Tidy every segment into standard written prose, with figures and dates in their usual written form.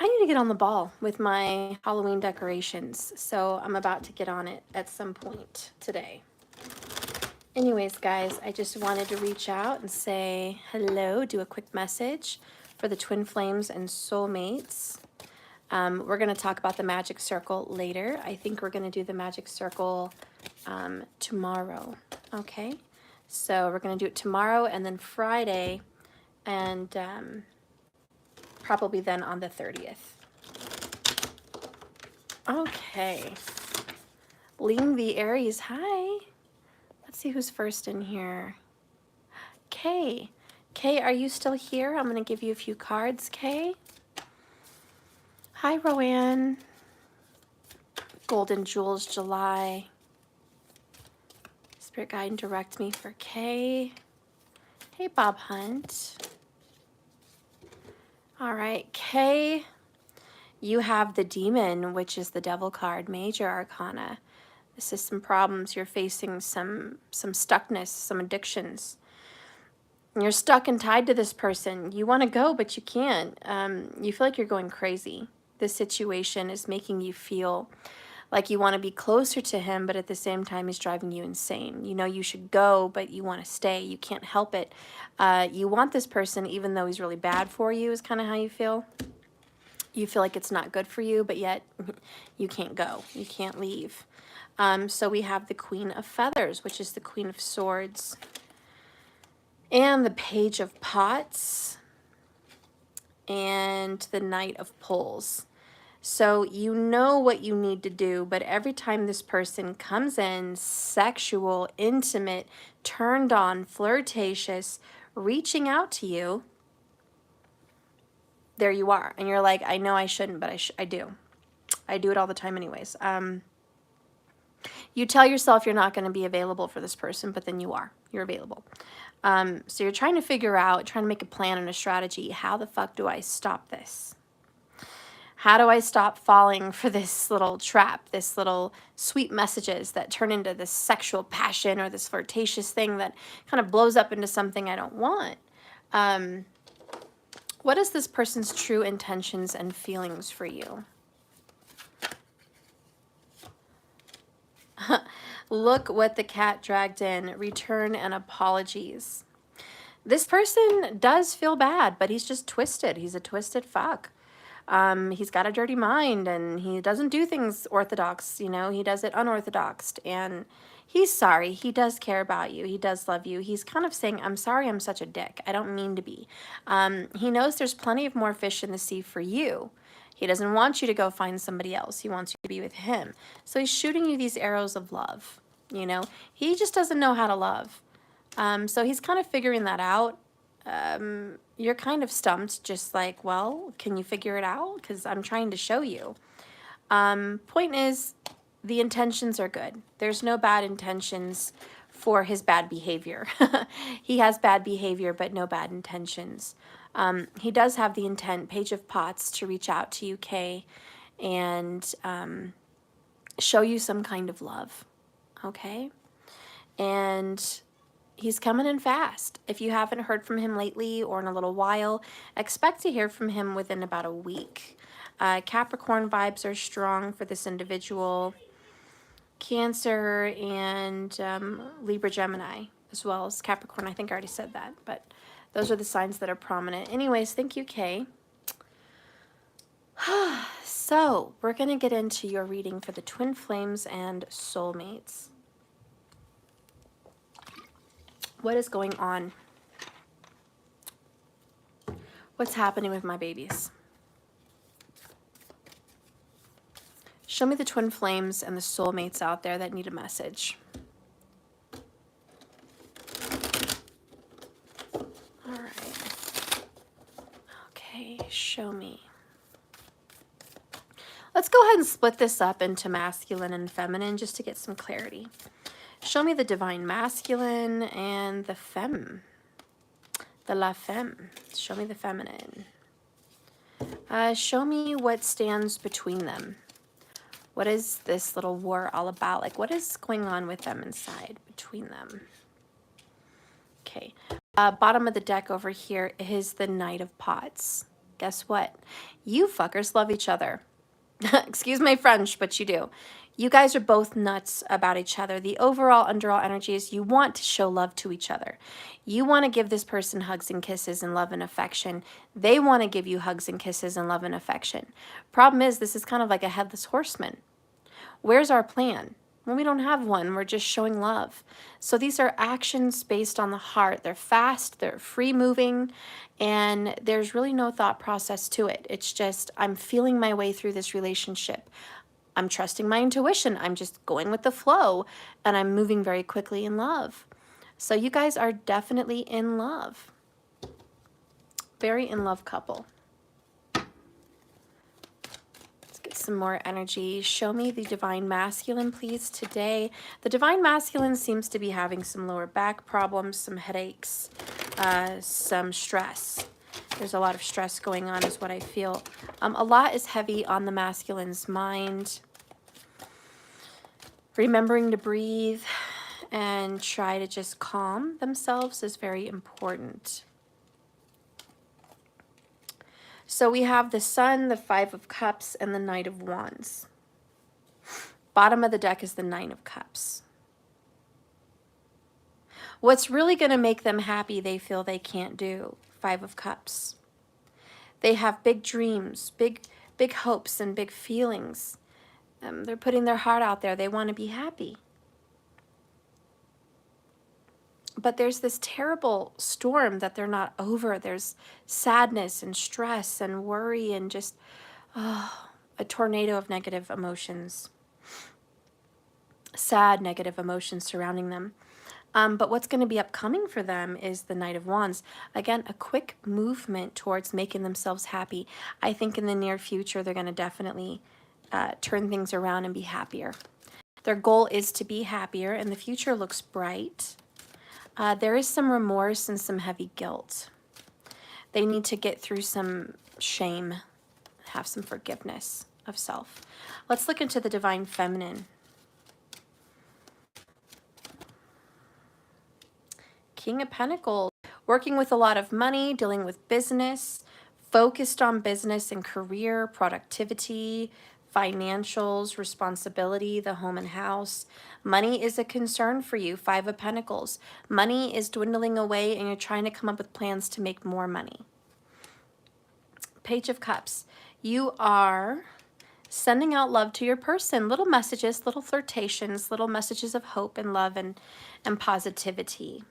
I need to get on the ball with my Halloween decorations, so I'm about to get on it at some point today. Anyways, guys, I just wanted to reach out and say hello, do a quick message for the twin flames and soulmates. We're going to talk about the magic circle later. I think we're going to do the magic circle tomorrow, okay? So we're going to do it tomorrow and then Friday, and probably then on the 30th. Okay. Lean the Aries, hi. Let's see who's first in here. Kay. Kay, are you still here? I'm going to give you a few cards, Kay. Hi, Roanne. Golden Jewels, July. Spirit guide and direct me for Kay. Hey, Bob Hunt. All right, Kay, you have the Demon, which is the Devil card, Major Arcana. This is some problems. You're facing some stuckness, some addictions. You're stuck and tied to this person. You want to go, but you can't. You feel like you're going crazy. This situation is making you feel like you want to be closer to him, but at the same time, he's driving you insane. You know you should go, but you want to stay. You can't help it. You want this person, even though he's really bad for you, is kind of how you feel. You feel like it's not good for you, but yet you can't go. You can't leave. So we have the Queen of Feathers, which is the Queen of Swords, and the Page of Pots, and the Knight of Poles. So you know what you need to do, but every time this person comes in, sexual, intimate, turned on, flirtatious, reaching out to you, there you are. And you're like, I know I shouldn't, but I do. I do it all the time anyways. You tell yourself you're not going to be available for this person, but then you are. You're available. So you're trying to figure out, trying to make a plan and a strategy. How the fuck do I stop this? How do I stop falling for this little trap, this little sweet messages that turn into this sexual passion or this flirtatious thing that kind of blows up into something I don't want? What is this person's true intentions and feelings for you? Look what the cat dragged in. Return and apologies. This person does feel bad, but he's just twisted. He's a twisted fuck. He's got a dirty mind, and he doesn't do things orthodox, you know, he does it unorthodox, and he's sorry. He does care about you. He does love you. He's kind of saying, I'm sorry I'm such a dick. I don't mean to be. He knows there's plenty of more fish in the sea for you. He doesn't want you to go find somebody else. He wants you to be with him. So he's shooting you these arrows of love, you know. He just doesn't know how to love. So he's kind of figuring that out. You're kind of stumped, just like, well, can you figure it out? Because I'm trying to show you. Point is, the intentions are good. There's no bad intentions for his bad behavior. He has bad behavior, but no bad intentions. He does have the intent, Page of Pots, to reach out to you, Kay, and show you some kind of love, okay? And he's coming in fast. If you haven't heard from him lately or in a little while, expect to hear from him within about a week. Capricorn vibes are strong for this individual. Cancer and Libra, Gemini, as well as Capricorn. I think I already said that, but those are the signs that are prominent. Anyways, thank you, Kay. So we're going to get into your reading for the twin flames and soulmates. What is going on? What's happening with my babies? Show me the twin flames and the soulmates out there that need a message. All right. Okay, show me. Let's go ahead and split this up into masculine and feminine just to get some clarity. Show me the divine masculine and the femme. The la femme. Show me the feminine. Show me what stands between them. What is this little war all about? Like, what is going on with them inside, between them? Okay. Bottom of the deck over here is the Knight of Pots. guess what? You fuckers love each other. Excuse my French, but you do. You guys are both nuts about each other. The overall underall energy is you want to show love to each other. You want to give this person hugs and kisses and love and affection. They want to give you hugs and kisses and love and affection. Problem is, this is kind of like a headless horseman. Where's our plan? Well, we don't have one. We're just showing love. So these are actions based on the heart. They're fast, they're free moving, and there's really no thought process to it. It's just, I'm feeling my way through this relationship. I'm trusting my intuition. I'm just going with the flow, and I'm moving very quickly in love. So you guys are definitely in love. Very in love couple. Get some more energy. Show me the Divine Masculine, please, today. The Divine Masculine seems to be having some lower back problems, some headaches, some stress. There's a lot of stress going on is what I feel. A lot is heavy on the masculine's mind. Remembering to breathe and try to just calm themselves is very important. So we have the Sun, the Five of Cups, and the Knight of Wands. Bottom of the deck is the Nine of Cups. What's really going to make them happy, they feel they can't do. Five of Cups. They have big dreams, big hopes, and big feelings. They're putting their heart out there. They want to be happy. But there's this terrible storm that they're not over. There's sadness and stress and worry and just a tornado of negative emotions. Sad, negative emotions surrounding them. But what's going to be upcoming for them is the Knight of Wands. Again, a quick movement towards making themselves happy. I think in the near future, they're going to definitely turn things around and be happier. Their goal is to be happier, and the future looks bright. There is some remorse and some heavy guilt. They need to get through some shame, have some forgiveness of self. Let's look into the Divine Feminine. King of Pentacles, working with a lot of money, dealing with business, focused on business and career, productivity, financials, responsibility, the home and house. Money is a concern for you. Five of Pentacles. Money is dwindling away and you're trying to come up with plans to make more money. Page of Cups. You are sending out love to your person. Little messages, little flirtations, little messages of hope and love and positivity.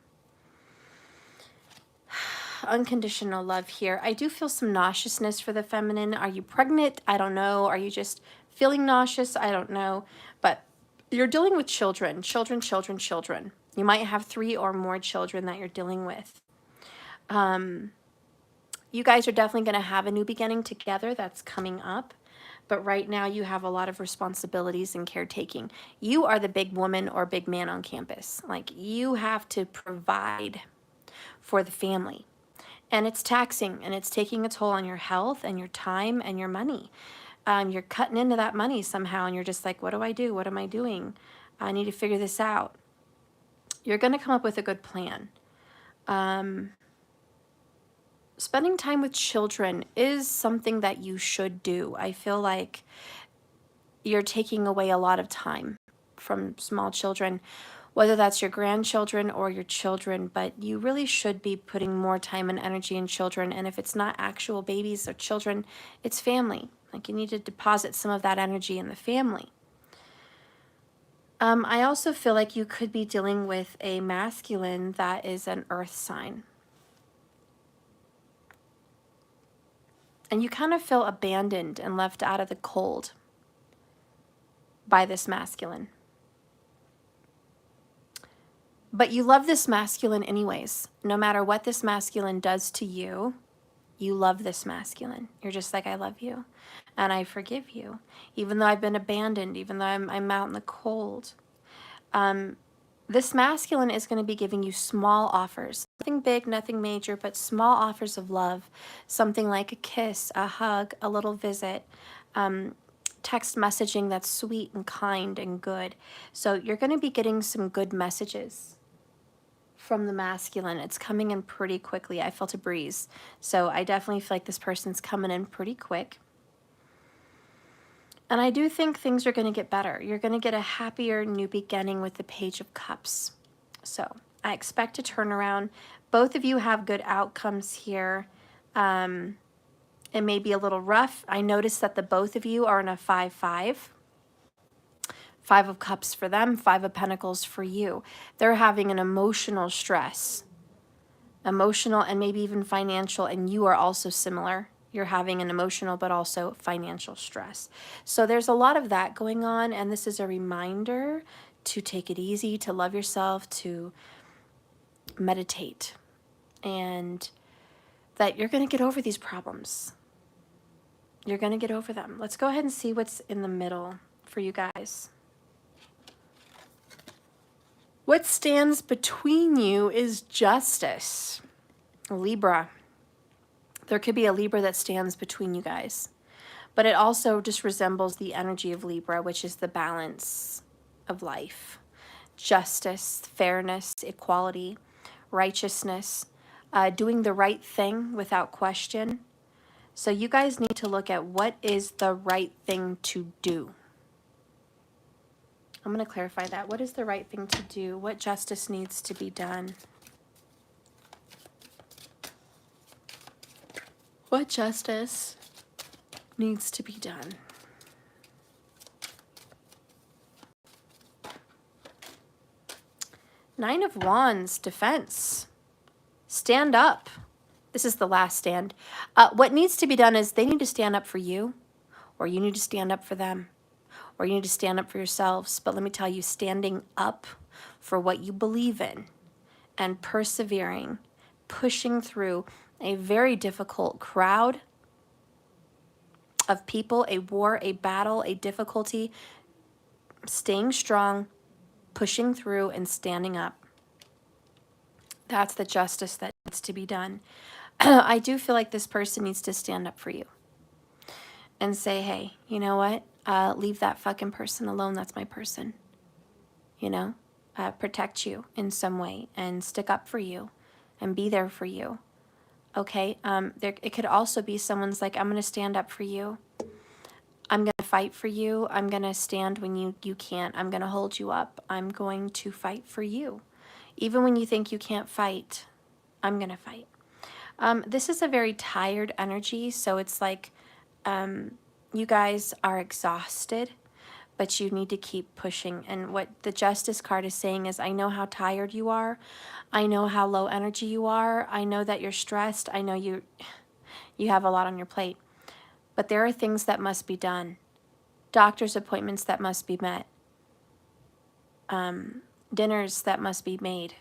Unconditional love here. I do feel some nauseousness for the feminine. Are you pregnant? I don't know. Are you just feeling nauseous? I don't know. But you're dealing with children. Children. You might have 3 or more children that you're dealing with. You guys are definitely going to have a new beginning together that's coming up. But right now you have a lot of responsibilities and caretaking. You are the big woman or big man on campus. Like, you have to provide for the family. And it's taxing, and it's taking a toll on your health and your time and your money. You're cutting into that money somehow, and you're just like, what do I do? What am I doing? I need to figure this out. You're going to come up with a good plan. Spending time with children is something that you should do. I feel like you're taking away a lot of time from small children, whether that's your grandchildren or your children, but you really should be putting more time and energy in children. And if it's not actual babies or children, it's family. Like, you need to deposit some of that energy in the family. I also feel like you could be dealing with a masculine that is an earth sign. And you kind of feel abandoned and left out of the cold by this masculine. But you love this masculine anyways. No matter what this masculine does to you, you love this masculine. You're just like, I love you and I forgive you. Even though I've been abandoned, even though I'm out in the cold. This masculine is going to be giving you small offers. Nothing big, nothing major, but small offers of love. Something like a kiss, a hug, a little visit. Text messaging that's sweet and kind and good. So you're going to be getting some good messages from the masculine. It's coming in pretty quickly. I felt a breeze. So I definitely feel like this person's coming in pretty quick. And I do think things are going to get better. You're going to get a happier new beginning with the Page of Cups. So I expect a turnaround. Both of you have good outcomes here. It may be a little rough. I noticed that the both of you are in a 5-5. 5 of Cups for them, 5 of Pentacles for you. They're having an emotional stress. Emotional and maybe even financial, and you are also similar. You're having an emotional but also financial stress. So there's a lot of that going on, and this is a reminder to take it easy, to love yourself, to meditate, and that you're going to get over these problems. You're going to get over them. Let's go ahead and see what's in the middle for you guys. What stands between you is justice. Libra. There could be a Libra that stands between you guys. But it also just resembles the energy of Libra, which is the balance of life. Justice, fairness, equality, righteousness, doing the right thing without question. So you guys need to look at what is the right thing to do. I'm going to clarify that. What is the right thing to do? What justice needs to be done? What justice needs to be done? Nine of Wands, defense. Stand up. This is the last stand. What needs to be done is they need to stand up for you, or you need to stand up for them, or you need to stand up for yourselves. But let me tell you, standing up for what you believe in and persevering, pushing through a very difficult crowd of people, a war, a battle, a difficulty, staying strong, pushing through, and standing up. That's the justice that needs to be done. I do feel like this person needs to stand up for you and say, hey, you know what? Leave that fucking person alone. That's my person. You know, protect you in some way and stick up for you and be there for you. Okay. It could also be someone's like, I'm going to stand up for you. I'm going to fight for you. I'm going to stand when you can't. I'm going to hold you up. I'm going to fight for you. Even when you think you can't fight, I'm going to fight. This is a very tired energy, so it's like you guys are exhausted, but you need to keep pushing. And what the Justice card is saying is, I know how tired you are. I know how low energy you are. I know that you're stressed. I know you have a lot on your plate. But there are things that must be done. Doctor's appointments that must be met. Dinners that must be made.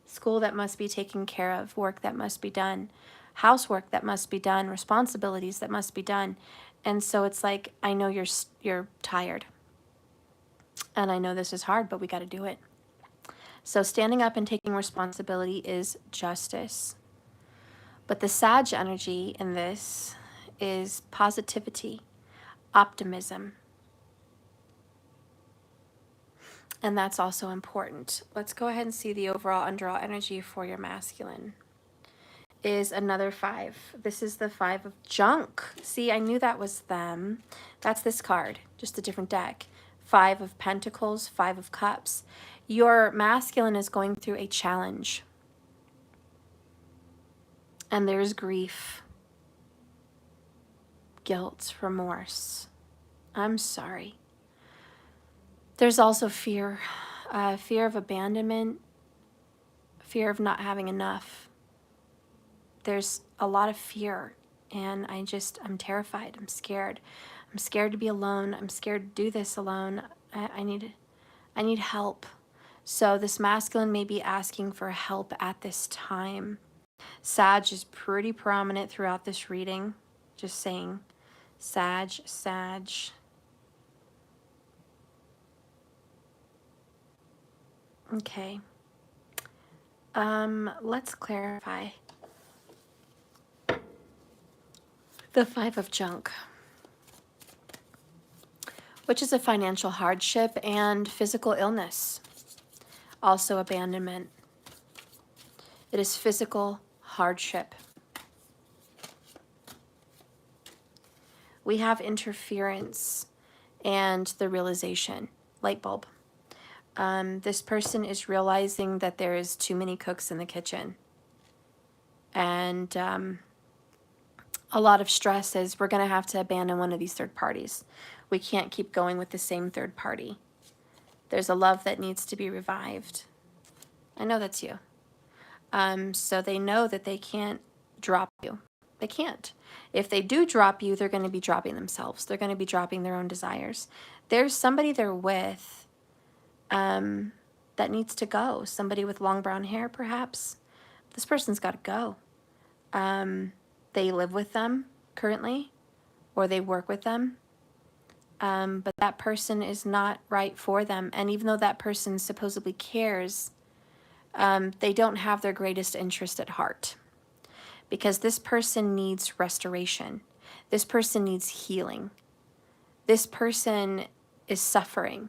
School that must be taken care of, work that must be done, housework that must be done, responsibilities that must be done. And so it's like, I know you're tired. And I know this is hard, but we got to do it. So standing up and taking responsibility is justice. But the Sag energy in this is positivity, optimism. And that's also important. Let's go ahead and see the overall underall energy for your masculine. Is another 5. This is the 5 of junk. See, I knew that was them. That's this card, just a different deck. 5 of Pentacles, 5 of Cups. Your masculine is going through a challenge. And there's grief, guilt, remorse. I'm sorry. There's also fear, fear of abandonment, fear of not having enough. There's a lot of fear, and I'm terrified. I'm scared. I'm scared to be alone. I'm scared to do this alone. I need help. So this masculine may be asking for help at this time. Sag is pretty prominent throughout this reading. Just saying, Sag. Okay. Let's clarify. The 5 of junk, which is a financial hardship and physical illness. Also abandonment. It is physical hardship. We have interference and the realization. Light bulb. This person is realizing that there is too many cooks in the kitchen. And a lot of stress is we're going to have to abandon one of these third parties. We can't keep going with the same third party. There's a love that needs to be revived. I know that's you. So they know that they can't drop you. They can't. If they do drop you, they're going to be dropping themselves. They're going to be dropping their own desires. There's somebody they're with that needs to go. Somebody with long brown hair, perhaps. This person's got to go. They live with them currently, or they work with them. But that person is not right for them. And even though that person supposedly cares, they don't have their greatest interest at heart. Because this person needs restoration. This person needs healing. This person is suffering.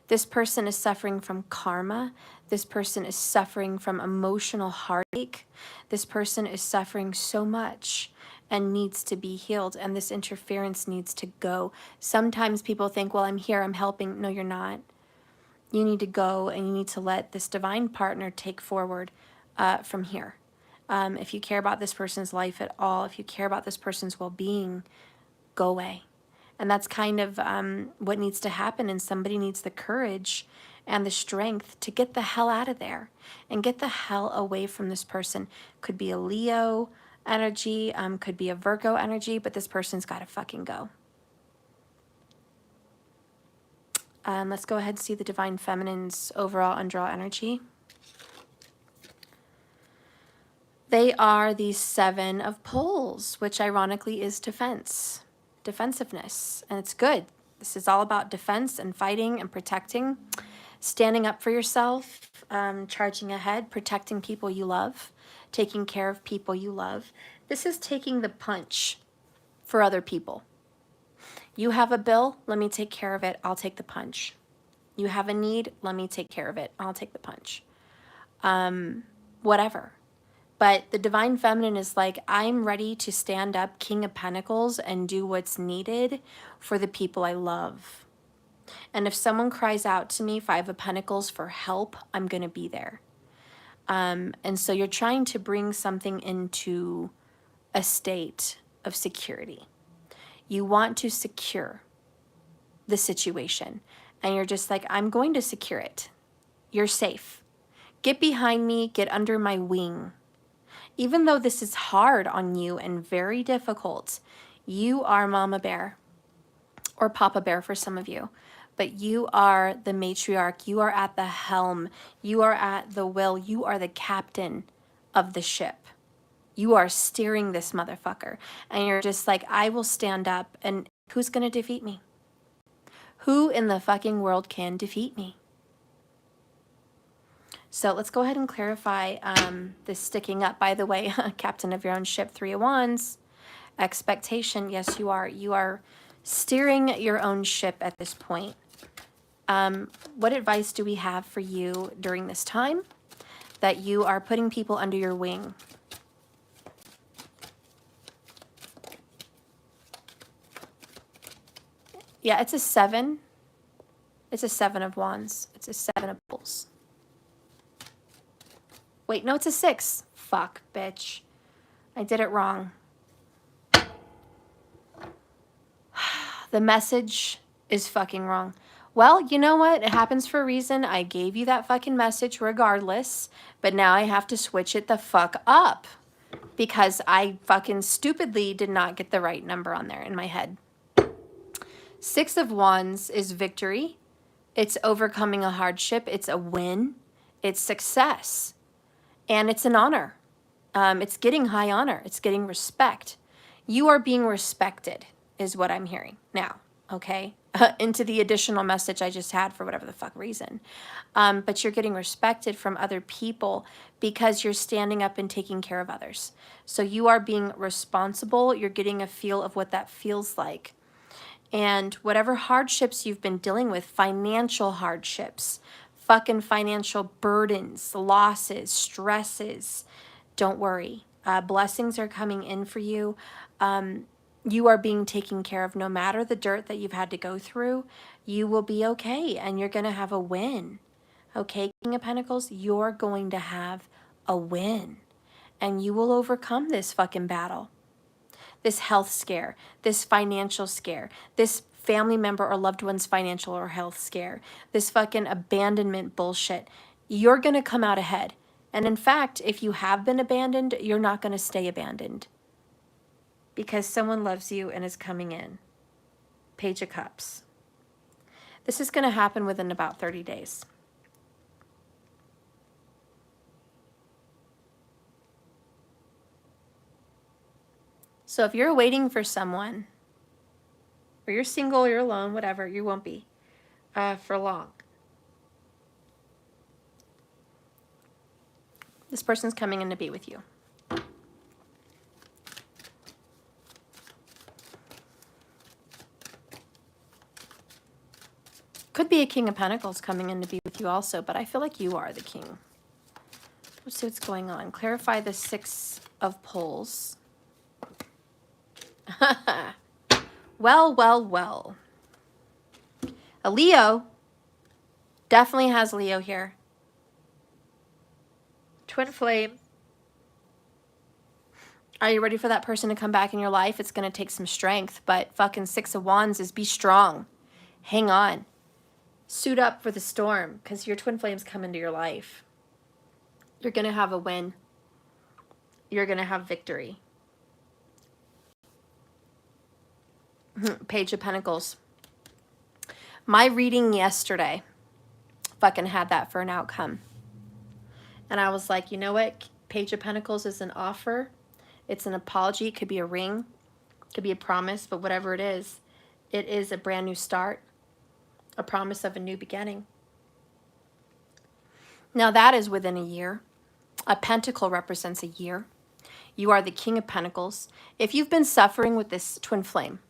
This person is suffering from karma. This person is suffering from emotional heartache. This person is suffering so much and needs to be healed. And this interference needs to go. Sometimes people think, well, I'm here, I'm helping. No, you're not. You need to go and you need to let this divine partner take forward from here. If you care about this person's life at all, if you care about this person's well-being, go away. And that's kind of what needs to happen, and somebody needs the courage and the strength to get the hell out of there and get the hell away from this person. Could be a Leo energy, could be a Virgo energy, but this person's got to fucking go. Let's go ahead and see the Divine Feminine's overall undraw energy. They are the Seven of Poles, which ironically is defense, defensiveness, and it's good. This is all about defense and fighting and protecting, standing up for yourself, charging ahead, protecting people you love, taking care of people you love. This is taking the punch for other people. You have a bill, let me take care of it, I'll take the punch. You have a need, let me take care of it, I'll take the punch. Whatever. But the Divine Feminine is like, I'm ready to stand up, King of Pentacles, and do what's needed for the people I love. And if someone cries out to me, Five of Pentacles, for help, I'm going to be there. And so you're trying to bring something into a state of security. You want to secure the situation. And you're just like, I'm going to secure it. You're safe. Get behind me, get under my wing. Even though this is hard on you and very difficult, you are Mama Bear, or Papa Bear for some of you, but you are the matriarch, you are at the helm, you are at the wheel, you are the captain of the ship. You are steering this motherfucker, and you're just like, I will stand up, and who's gonna defeat me? Who in the fucking world can defeat me? So let's go ahead and clarify this sticking up. By the way, captain of your own ship, Three of Wands, expectation. Yes, you are. You are steering your own ship at this point. What advice do we have for you during this time that you are putting people under your wing? Yeah, it's a 7. It's a 7 of Wands. It's a 7 of Pentacles. Wait, no, it's a 6. Fuck, bitch. I did it wrong. The message is fucking wrong. Well, you know what? It happens for a reason. I gave you that fucking message regardless, but now I have to switch it the fuck up because I fucking stupidly did not get the right number on there in my head. 6 of Wands is victory. It's overcoming a hardship. It's a win. It's success. And it's an honor. It's getting high honor. It's getting respect. You are being respected is what I'm hearing now, okay? Into the additional message I just had for whatever the fuck reason. But you're getting respected from other people because you're standing up and taking care of others. So you are being responsible. You're getting a feel of what that feels like. And whatever hardships you've been dealing with, financial hardships, fucking financial burdens, losses, stresses, Don't worry. Blessings are coming in for you. You are being taken care of. No matter the dirt that you've had to go through, you will be okay, and you're going to have a win. Okay, King of Pentacles, you're going to have a win, and you will overcome this fucking battle, this health scare, this financial scare, this family member or loved one's financial or health scare, this fucking abandonment bullshit. You're going to come out ahead. And in fact, if you have been abandoned, you're not going to stay abandoned, because someone loves you and is coming in. Page of Cups. This is going to happen within about 30 days. So if you're waiting for someone, or you're single, you're alone, whatever, you won't be for long. This person's coming in to be with you. Could be a King of Pentacles coming in to be with you also, but I feel like you are the king. Let's see what's going on. Clarify the Six of Poles. Well, well, well. A Leo. Definitely has Leo here. Twin flame. Are you ready for that person to come back in your life? It's going to take some strength, but fucking Six of Wands is be strong. Hang on. Suit up for the storm, because your twin flames come into your life. You're going to have a win. You're going to have victory. Page of Pentacles. My reading yesterday fucking had that for an outcome. And I was like, you know what? Page of Pentacles is an offer. It's an apology. It could be a ring. It could be a promise. But whatever it is a brand new start. A promise of a new beginning. Now that is within a year. A pentacle represents a year. You are the King of Pentacles. If you've been suffering with this twin flame,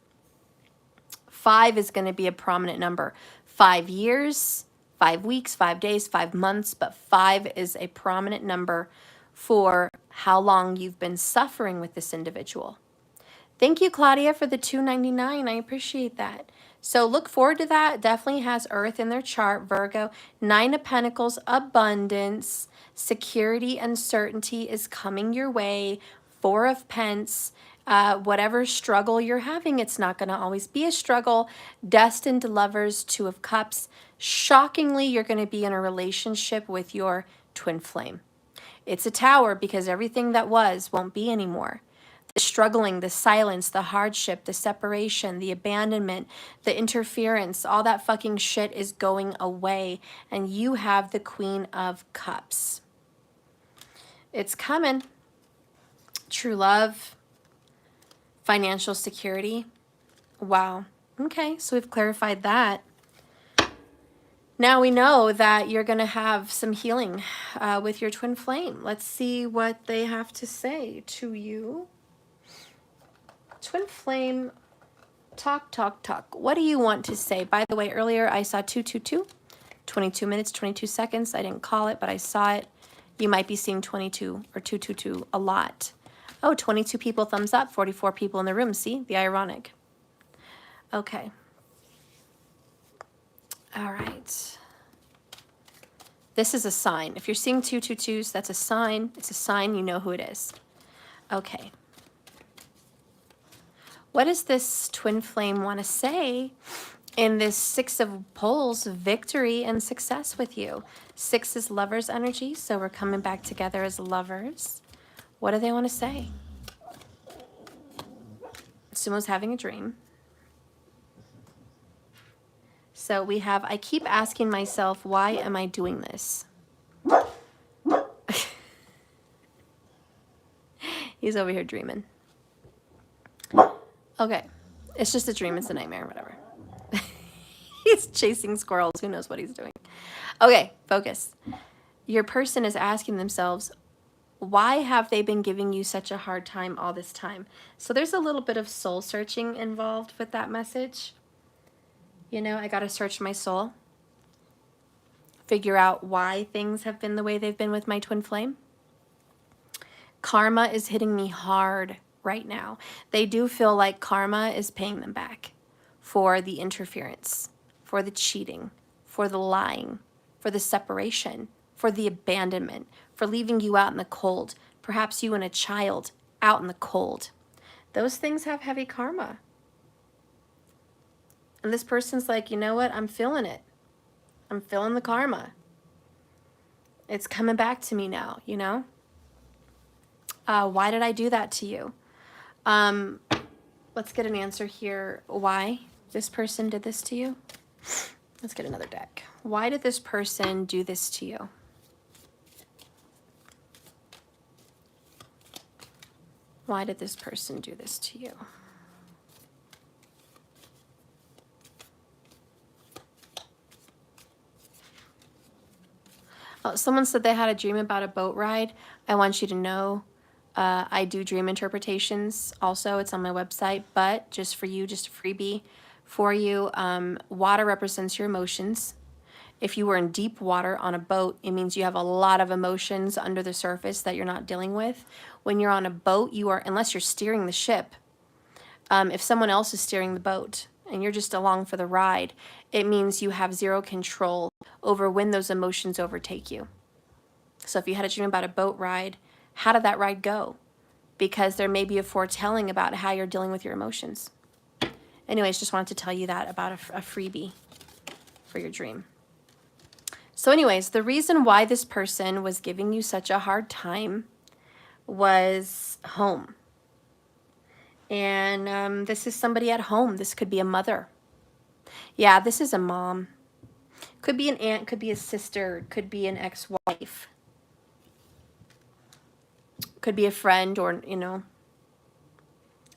5 is going to be a prominent number. 5 years, 5 weeks, 5 days, 5 months, but 5 is a prominent number for how long you've been suffering with this individual. Thank you, Claudia, for the $2.99. I appreciate that. So look forward to that. Definitely has Earth in their chart, Virgo. 9 of Pentacles, abundance, security, and certainty is coming your way. 4 of Pence. Whatever struggle you're having, it's not going to always be a struggle. Destined lovers, 2 of Cups. Shockingly, you're going to be in a relationship with your twin flame. It's a tower, because everything that was won't be anymore. The struggling, the silence, the hardship, the separation, the abandonment, the interference, all that fucking shit is going away. And you have the Queen of Cups. It's coming. True love. Financial security. Wow. Okay, so we've clarified that. Now we know that you're going to have some healing with your twin flame. Let's see what they have to say to you. Twin flame, talk, talk, talk. What do you want to say? By the way, earlier I saw 222, 22 minutes, 22 seconds. I didn't call it, but I saw it. You might be seeing 22 or 222 a lot. Oh, 22 people thumbs up, 44 people in the room. See, the ironic. Okay. All right. This is a sign. If you're seeing 222s, that's a sign. It's a sign, you know who it is. Okay. What does this twin flame want to say in this 6 of Poles, victory and success with you? 6 is lover's energy, so we're coming back together as lovers. What do they want to say? Sumo's having a dream. So we have, I keep asking myself, why am I doing this? He's over here dreaming. Okay, it's just a dream, it's a nightmare, whatever. He's chasing squirrels, who knows what he's doing. Okay, focus. Your person is asking themselves, why have they been giving you such a hard time all this time? So there's a little bit of soul searching involved with that message. You know, I gotta search my soul. Figure out why things have been the way they've been with my twin flame. Karma is hitting me hard right now. They do feel like karma is paying them back for the interference, for the cheating, for the lying, for the separation, for the abandonment, for leaving you out in the cold, perhaps you and a child out in the cold. Those things have heavy karma. And this person's like, you know what? I'm feeling it. I'm feeling the karma. It's coming back to me now, you know? Why did I do that to you? Let's get an answer here. Why this person did this to you? Let's get another deck. Why did this person do this to you? Why did this person do this to you? Oh, someone said they had a dream about a boat ride. I want you to know I do dream interpretations also. It's on my website, but just for you, just a freebie for you. Water represents your emotions. If you were in deep water on a boat, it means you have a lot of emotions under the surface that you're not dealing with. When you're on a boat, you are, unless you're steering the ship, if someone else is steering the boat and you're just along for the ride, it means you have zero control over when those emotions overtake you. So if you had a dream about a boat ride, how did that ride go? Because there may be a foretelling about how you're dealing with your emotions. Anyways, just wanted to tell you that about a freebie for your dream. So anyways, the reason why this person was giving you such a hard time was home. And this is somebody at home. This could be a mother. Yeah, this is a mom. Could be an aunt, could be a sister, could be an ex-wife. Could be a friend or, you know.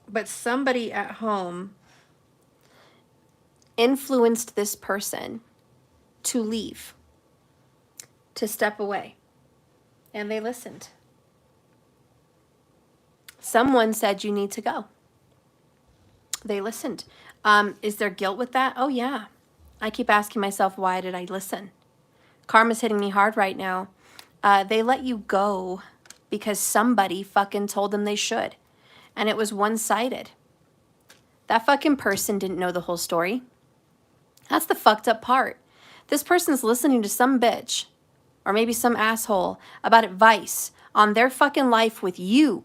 But somebody at home influenced this person to leave, to step away. And they listened. Someone said you need to go. They listened. Is there guilt with that? Oh, yeah. I keep asking myself, why did I listen? Karma's hitting me hard right now. They let you go because somebody fucking told them they should. And it was one-sided. That fucking person didn't know the whole story. That's the fucked up part. This person's listening to some bitch or maybe some asshole about advice on their fucking life with you.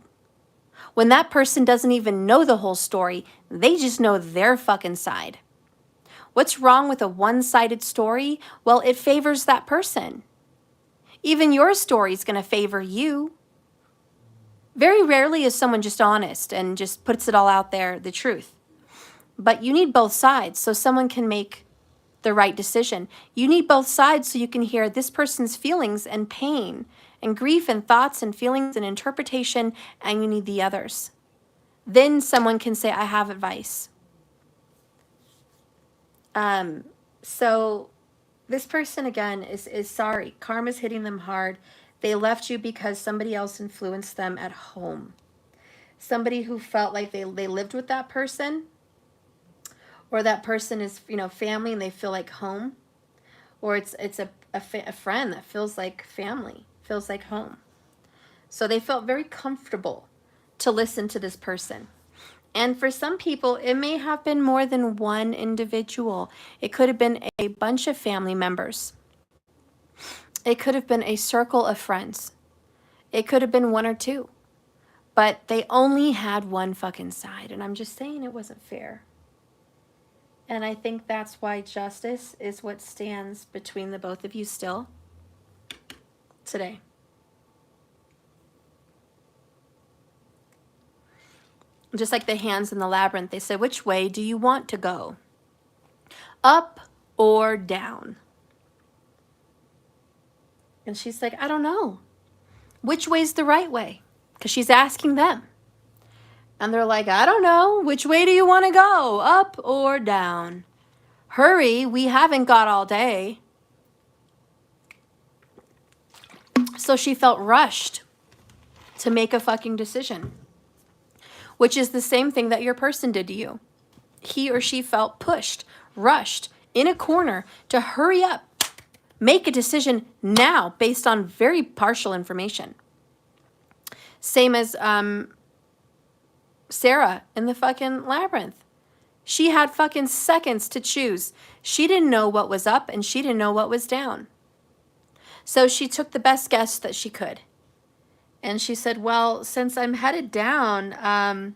When that person doesn't even know the whole story, they just know their fucking side. What's wrong with a one-sided story? Well, it favors that person. Even your story is going to favor you. Very rarely is someone just honest and just puts it all out there, the truth. But you need both sides so someone can make the right decision. You need both sides so you can hear this person's feelings and pain and grief and thoughts and feelings and interpretation, and you need the others. Then someone can say, I have advice. So this person, again, is sorry. Karma's hitting them hard. They left you because somebody else influenced them at home. Somebody who felt like they lived with that person, or that person is, you know, family and they feel like home, or it's a friend that feels like family, feels like home. So they felt very comfortable to listen to this person. And for some people, it may have been more than one individual. It could have been a bunch of family members. It could have been a circle of friends. It could have been one or two. But they only had one fucking side. And I'm just saying it wasn't fair. And I think that's why justice is what stands between the both of you still today. Just like the hands in the labyrinth, they said, which way do you want to go? Up or down? And she's like, I don't know. Which way's the right way? Because she's asking them. And they're like, I don't know. Which way do you want to go? Up or down? Hurry, we haven't got all day. So she felt rushed to make a fucking decision, which is the same thing that your person did to you. He or she felt pushed, rushed, in a corner to hurry up, make a decision now based on very partial information. Same as Sarah in the fucking labyrinth. She had fucking seconds to choose. She didn't know what was up and she didn't know what was down. So she took the best guess that she could. And she said, well, since I'm headed down, I'm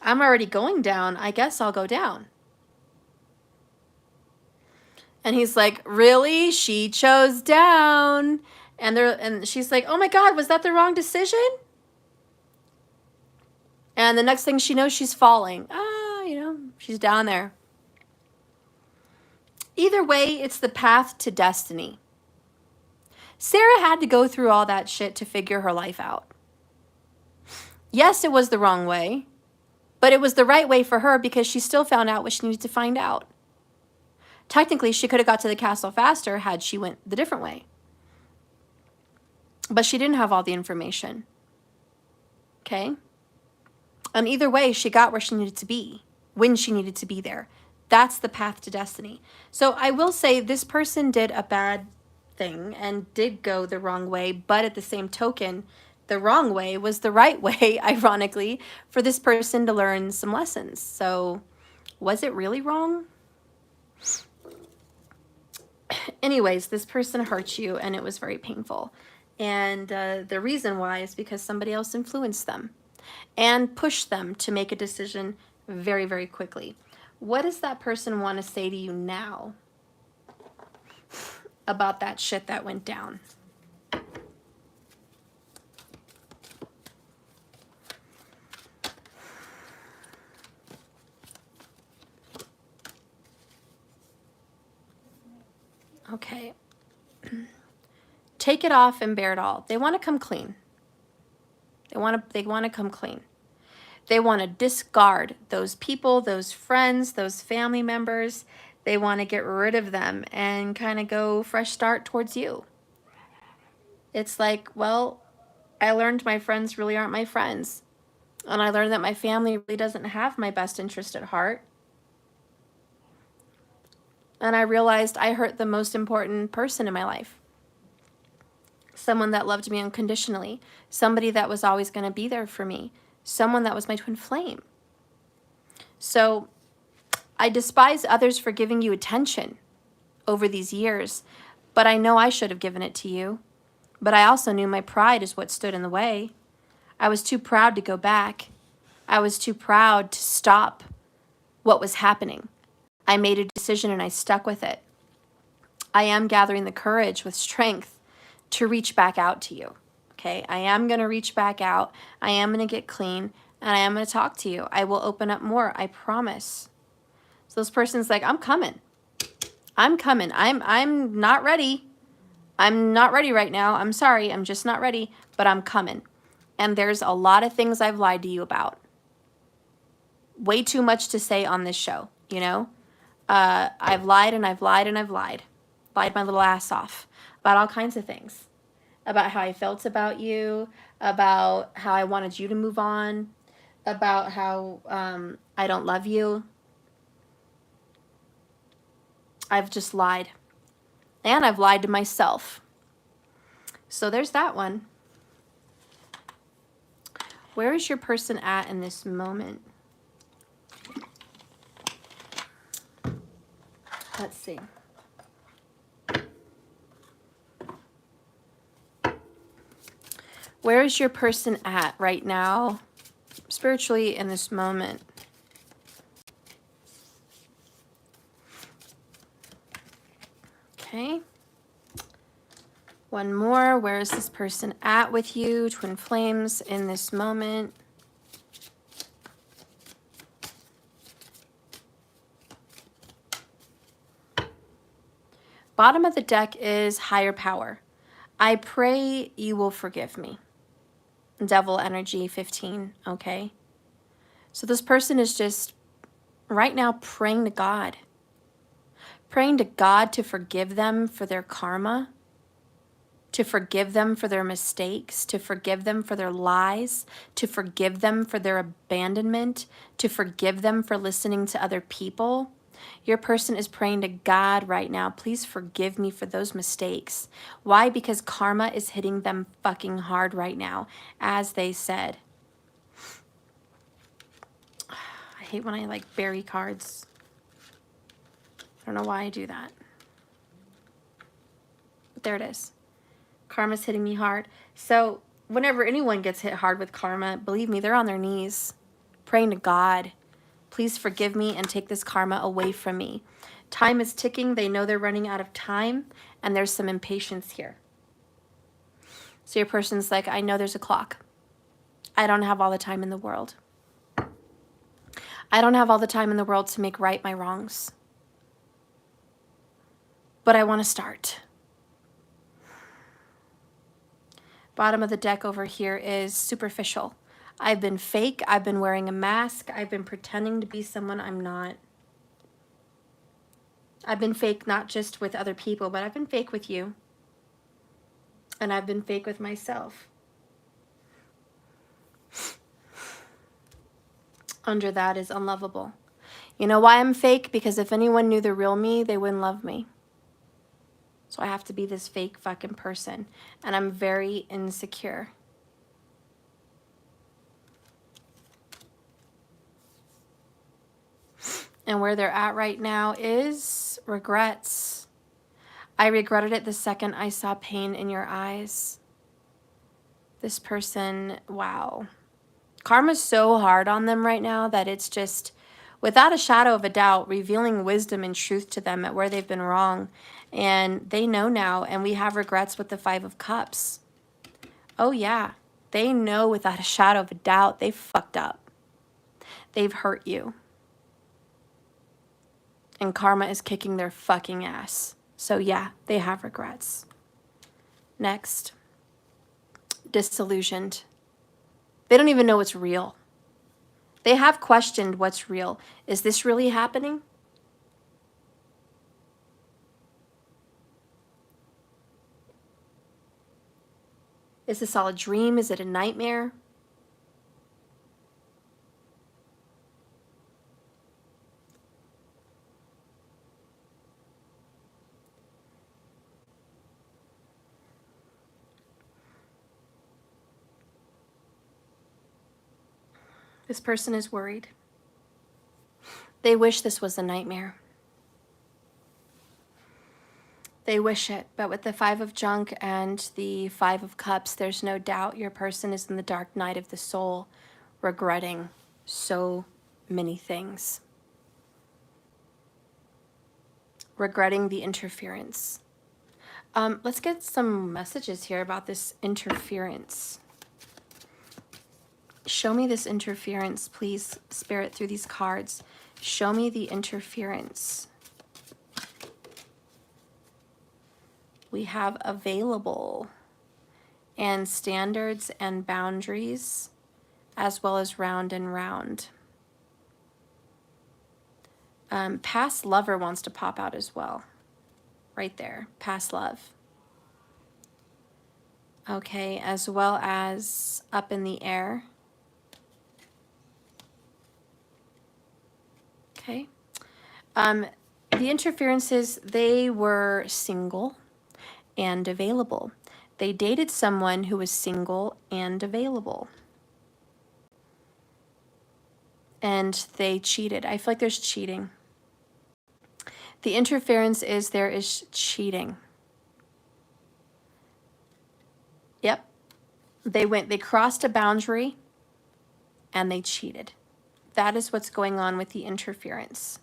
already going down. I guess I'll go down. And he's like, really? She chose down. And she's like, oh my God, was that the wrong decision? And the next thing she knows, she's falling. She's down there. Either way, it's the path to destiny. Sarah had to go through all that shit to figure her life out. Yes, it was the wrong way, but it was the right way for her because she still found out what she needed to find out. Technically, she could have got to the castle faster had she went the different way. But she didn't have all the information. Okay? And either way, she got where she needed to be, when she needed to be there. That's the path to destiny. So I will say this person did a bad thing and did go the wrong way, but at the same token, the wrong way was the right way, ironically, for this person to learn some lessons. So was it really wrong? Anyways, this person hurt you and it was very painful. And the reason why is because somebody else influenced them and pushed them to make a decision very, very quickly. What does that person want to say to you now about that shit that went down? Okay. Take it off and bear it all. They want to come clean. They want to come clean. They want to discard those people, those friends, those family members. They want to get rid of them and kind of go fresh start towards you. It's like, well, I learned my friends really aren't my friends. And I learned that my family really doesn't have my best interest at heart. And I realized I hurt the most important person in my life. Someone that loved me unconditionally. Somebody that was always going to be there for me. Someone that was my twin flame. So I despise others for giving you attention over these years, but I know I should have given it to you. But I also knew my pride is what stood in the way. I was too proud to go back. I was too proud to stop what was happening. I made a decision and I stuck with it. I am gathering the courage with strength to reach back out to you. Okay, I am going to reach back out. I am going to get clean and I am going to talk to you. I will open up more. I promise. So this person's like, I'm coming. I'm coming. I'm not ready. I'm not ready right now. I'm sorry. I'm just not ready, but I'm coming. And there's a lot of things I've lied to you about. Way too much to say on this show, you know? I've lied and I've lied and I've lied. Lied my little ass off about all kinds of things. About how I felt about you, about how I wanted you to move on, about how I don't love you. I've just lied. And I've lied to myself. So there's that one. Where is your person at in this moment? Let's see. Where is your person at right now, spiritually, in this moment? Okay. One more. Where is this person at with you, twin flames, in this moment? Bottom of the deck is higher power. I pray you will forgive me. Devil energy 15, okay? So this person is just right now praying to God. Praying to God to forgive them for their karma, to forgive them for their mistakes, to forgive them for their lies, to forgive them for their abandonment, to forgive them for listening to other people, Your person is praying to God right now. Please forgive me for those mistakes. Why? Because karma is hitting them fucking hard right now, as they said. I hate when I like bury cards. I don't know why I do that. But there it is. Karma's hitting me hard. So whenever anyone gets hit hard with karma, believe me, they're on their knees praying to God. Please forgive me and take this karma away from me. Time is ticking. They know they're running out of time, and there's some impatience here. So your person's like, I know there's a clock. I don't have all the time in the world. I don't have all the time in the world to make right my wrongs. But I want to start. Bottom of the deck over here is superficial. I've been fake. I've been wearing a mask. I've been pretending to be someone I'm not. I've been fake not just with other people, but I've been fake with you. And I've been fake with myself. Under that is unlovable. You know why I'm fake? Because if anyone knew the real me, they wouldn't love me. So I have to be this fake fucking person. And I'm very insecure. And where they're at right now is regrets. I regretted it the second I saw pain in your eyes. This person, wow. Karma's so hard on them right now that it's just, without a shadow of a doubt, revealing wisdom and truth to them at where they've been wrong. And they know now, and we have regrets with the Five of Cups. Oh yeah, they know without a shadow of a doubt they've fucked up. They've hurt you. And karma is kicking their fucking ass. So yeah, they have regrets. Next. Disillusioned. They don't even know what's real. They have questioned what's real. Is this really happening? Is this all a dream? Is it a nightmare? This person is worried. They wish this was a nightmare. They wish it, but with the Five of Junk and the Five of Cups, there's no doubt your person is in the dark night of the soul, regretting so many things. Regretting the interference. Let's get some messages here about this interference. Show me this interference, please, Spirit, through these cards. Show me the interference. We have available and standards and boundaries, as well as round and round. Past lover wants to pop out as well. Right there, past love. Okay, as well as up in the air. Okay. The interferences, they were single and available. They dated someone who was single and available. And they cheated. I feel like there's cheating. The interference is there is cheating. Yep. They crossed a boundary and they cheated. That is what's going on with the interference.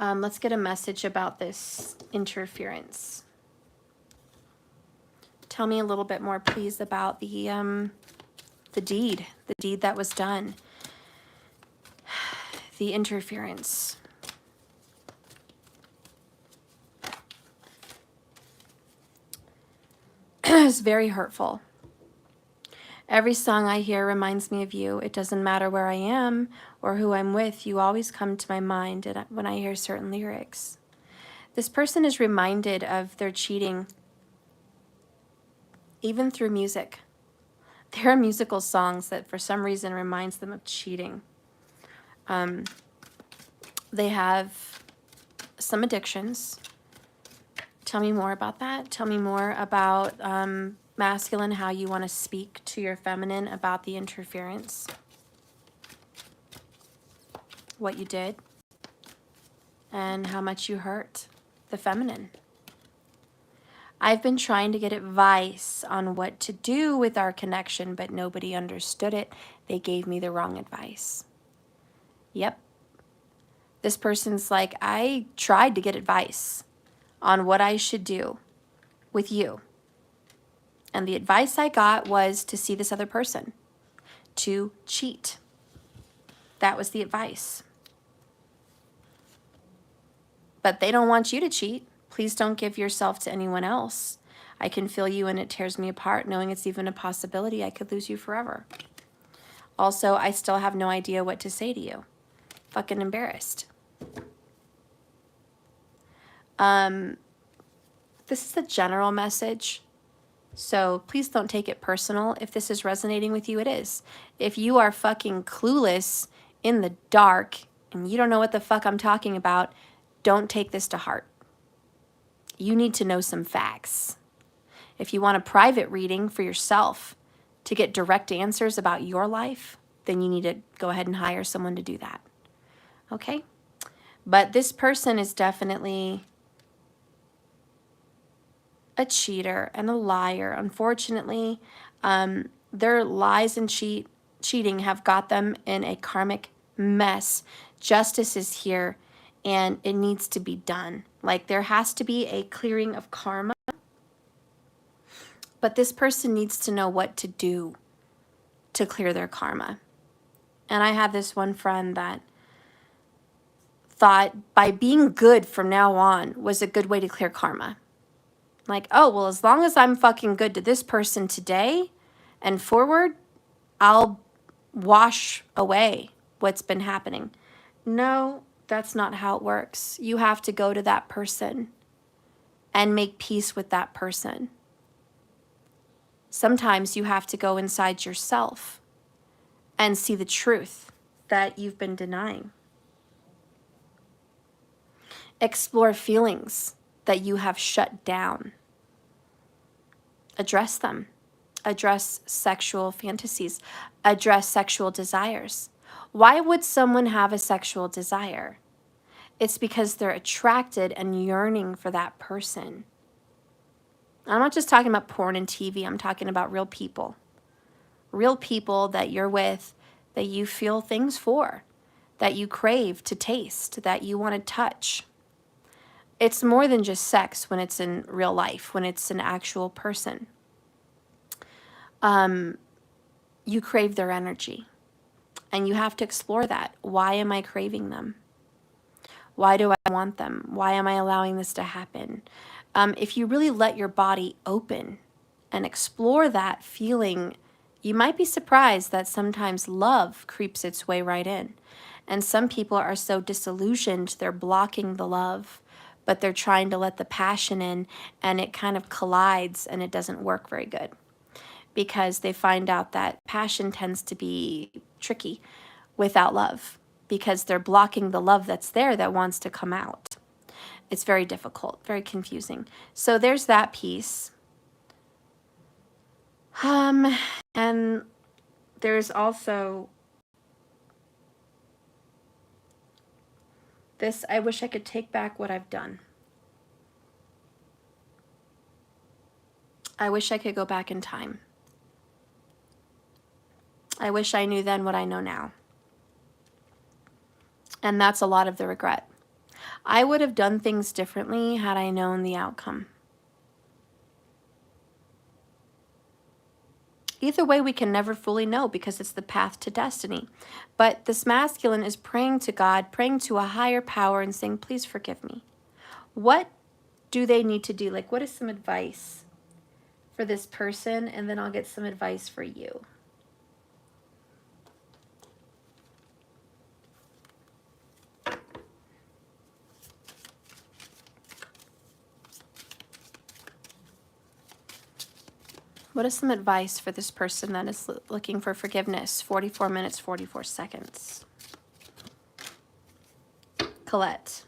Let's get a message about this interference. Tell me a little bit more, please, about the deed that was done. The interference. It's very hurtful. Every song I hear reminds me of you. It doesn't matter where I am or who I'm with. You always come to my mind when I hear certain lyrics. This person is reminded of their cheating, even through music. There are musical songs that for some reason reminds them of cheating. They have some addictions. Tell me more about that. Tell me more about masculine, how you want to speak to your feminine about the interference. What you did. And how much you hurt the feminine. I've been trying to get advice on what to do with our connection, but nobody understood it. They gave me the wrong advice. Yep. This person's like, I tried to get advice on what I should do with you. And the advice I got was to see this other person, to cheat. That was the advice. But they don't want you to cheat. Please don't give yourself to anyone else. I can feel you and it tears me apart knowing it's even a possibility I could lose you forever. Also, I still have no idea what to say to you. Fucking embarrassed. This is the general message. So please don't take it personal. If this is resonating with you, it is. If you are fucking clueless in the dark and you don't know what the fuck I'm talking about, don't take this to heart. You need to know some facts. If you want a private reading for yourself to get direct answers about your life, then you need to go ahead and hire someone to do that. Okay? But this person is definitely a cheater and a liar. Unfortunately, their lies and cheating have got them in a karmic mess. Justice is here, and it needs to be done. Like, there has to be a clearing of karma, but this person needs to know what to do to clear their karma. And I had this one friend that thought by being good from now on was a good way to clear karma. Like, oh, well, as long as I'm fucking good to this person today and forward, I'll wash away what's been happening. No, that's not how it works. You have to go to that person and make peace with that person. Sometimes you have to go inside yourself and see the truth that you've been denying. Explore feelings that you have shut down. Address them. Address sexual fantasies. Address sexual desires. Why would someone have a sexual desire? It's because they're attracted and yearning for that person. I'm not just talking about porn and TV. I'm talking about real people. Real people that you're with, that you feel things for, that you crave to taste, that you want to touch. It's more than just sex when it's in real life, when it's an actual person. You crave their energy. And you have to explore that. Why am I craving them? Why do I want them? Why am I allowing this to happen? If you really let your body open and explore that feeling, you might be surprised that sometimes love creeps its way right in. And some people are so disillusioned, they're blocking the love, but they're trying to let the passion in, and it kind of collides and it doesn't work very good. Because they find out that passion tends to be tricky without love, because they're blocking the love that's there that wants to come out. It's very difficult, very confusing. So there's that piece. And there's also this, I wish I could take back what I've done. I wish I could go back in time. I wish I knew then what I know now. And that's a lot of the regret. I would have done things differently had I known the outcome. Either way, we can never fully know because it's the path to destiny. But this masculine is praying to God, praying to a higher power and saying, please forgive me. What do they need to do? Like, what is some advice for this person? And then I'll get some advice for you. What is some advice for this person that is looking for forgiveness? 44 minutes, 44 seconds. Colette.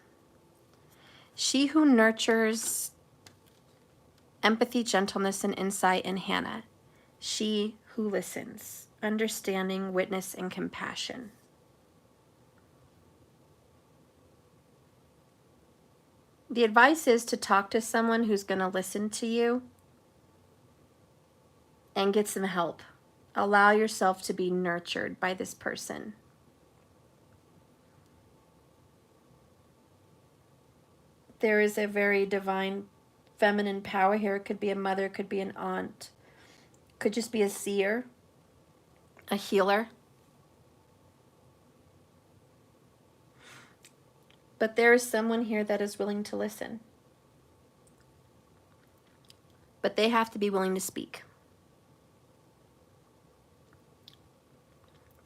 She who nurtures empathy, gentleness, and insight in Hannah. She who listens, understanding, witness, and compassion. The advice is to talk to someone who's going to listen to you and get some help. Allow yourself to be nurtured by this person. There is a very divine feminine power here. It could be a mother, it could be an aunt, could just be a seer, a healer. But there is someone here that is willing to listen. But they have to be willing to speak.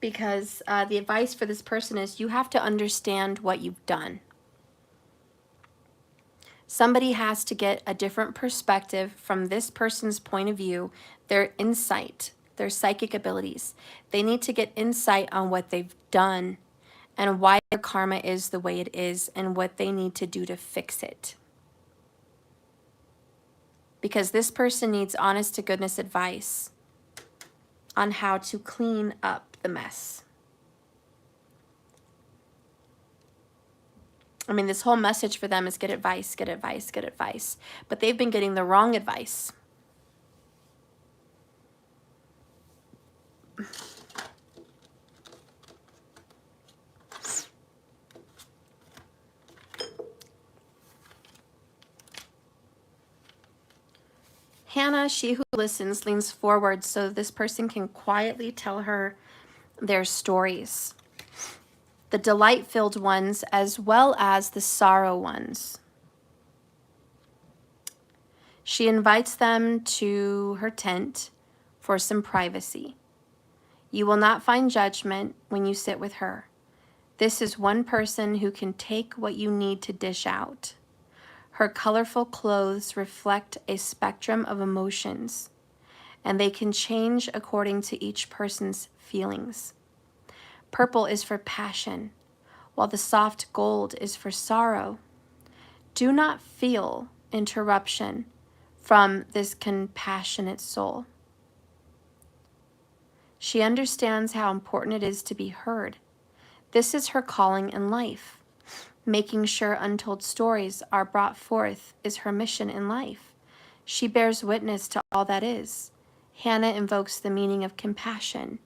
Because the advice for this person is you have to understand what you've done. Somebody has to get a different perspective from this person's point of view, their insight, their psychic abilities. They need to get insight on what they've done and why their karma is the way it is and what they need to do to fix it. Because this person needs honest to goodness advice on how to clean up the mess. I mean, this whole message for them is get advice, get advice, get advice. But they've been getting the wrong advice. Hannah, she who listens, leans forward so this person can quietly tell her their stories. The delight-filled ones as well as the sorrow ones. She invites them to her tent for some privacy. You will not find judgment when you sit with her. This is one person who can take what you need to dish out. Her colorful clothes reflect a spectrum of emotions, and they can change according to each person's feelings. Purple is for passion, while the soft gold is for sorrow. Do not feel interruption from this compassionate soul. She understands how important it is to be heard. This is her calling in life. Making sure untold stories are brought forth is her mission in life. She bears witness to all that is. Hannah invokes the meaning of compassion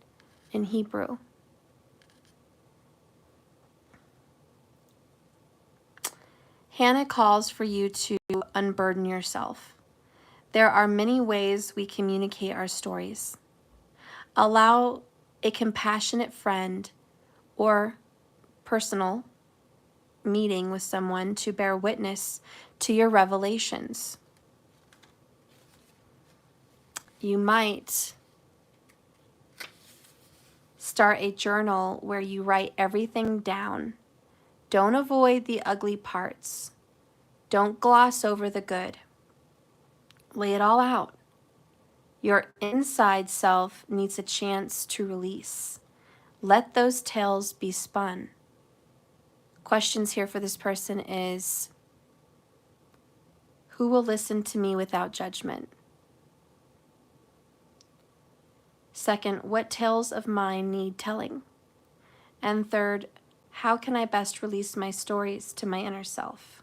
in Hebrew. Hannah calls for you to unburden yourself. There are many ways we communicate our stories. Allow a compassionate friend or personal meeting with someone to bear witness to your revelations. You might start a journal where you write everything down. Don't avoid the ugly parts. Don't gloss over the good. Lay it all out. Your inside self needs a chance to release. Let those tales be spun. Questions here for this person is, who will listen to me without judgment? Second, what tales of mine need telling? And third, how can I best release my stories to my inner self?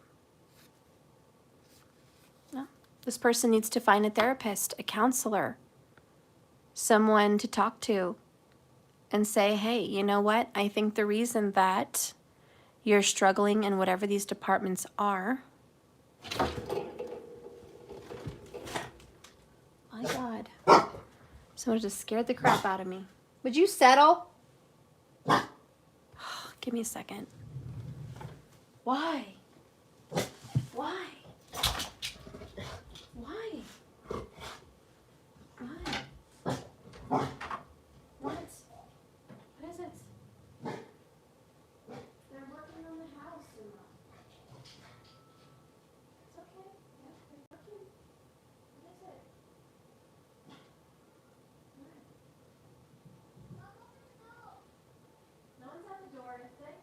Well, this person needs to find a therapist, a counselor, someone to talk to and say, hey, you know what? I think the reason that you're struggling in whatever these departments are. My God. Someone just scared the crap out of me. Would you settle? Give me a second. Why? Why? Why? Why? What? What is it? They're working on the house. It's okay. Yeah, they're working. What is it? No one's at the door, is it?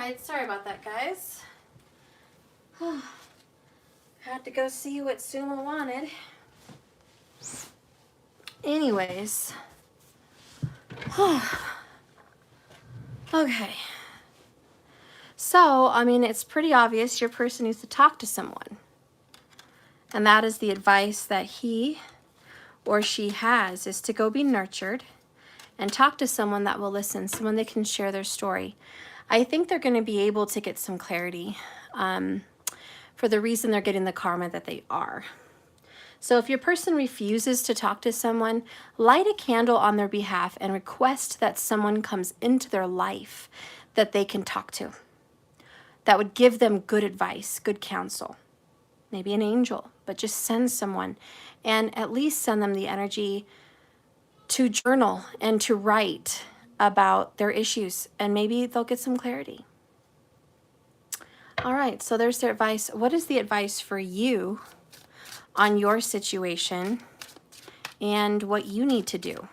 right, sorry about that, guys. Had to go see what Suma wanted. Anyways. Okay. So, I mean, it's pretty obvious your person needs to talk to someone. And that is the advice that he or she has, is to go be nurtured and talk to someone that will listen, someone that can share their story. I think they're going to be able to get some clarity for the reason they're getting the karma that they are. So if your person refuses to talk to someone, light a candle on their behalf and request that someone comes into their life that they can talk to, that would give them good advice, good counsel. Maybe an angel, but just send someone and at least send them the energy to journal and to write about their issues, and maybe they'll get some clarity. All right, so there's their advice. What is the advice for you on your situation and what you need to do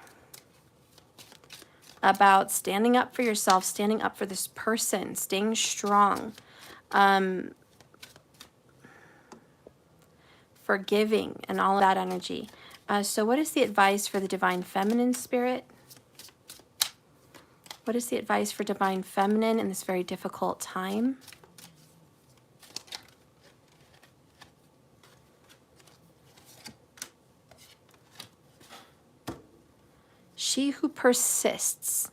about standing up for yourself, standing up for this person, staying strong, forgiving, and all of that energy? So what is the advice for the Divine Feminine Spirit? What is the advice for Divine Feminine in this very difficult time? She who persists.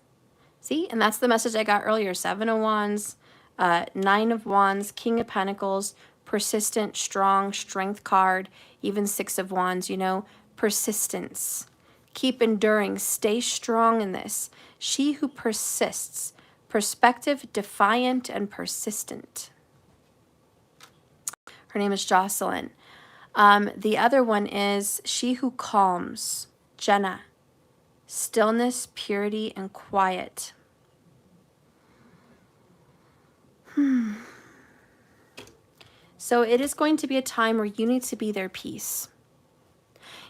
See, and that's the message I got earlier. 7 of Wands, 9 of Wands, King of Pentacles, persistent, strong, strength card, even 6 of Wands, you know, persistence. Keep enduring, stay strong in this. She who persists, perspective, defiant, and persistent. Her name is Jocelyn. The other one is she who calms, Jenna. Stillness, purity, and quiet. So it is going to be a time where you need to be their peace.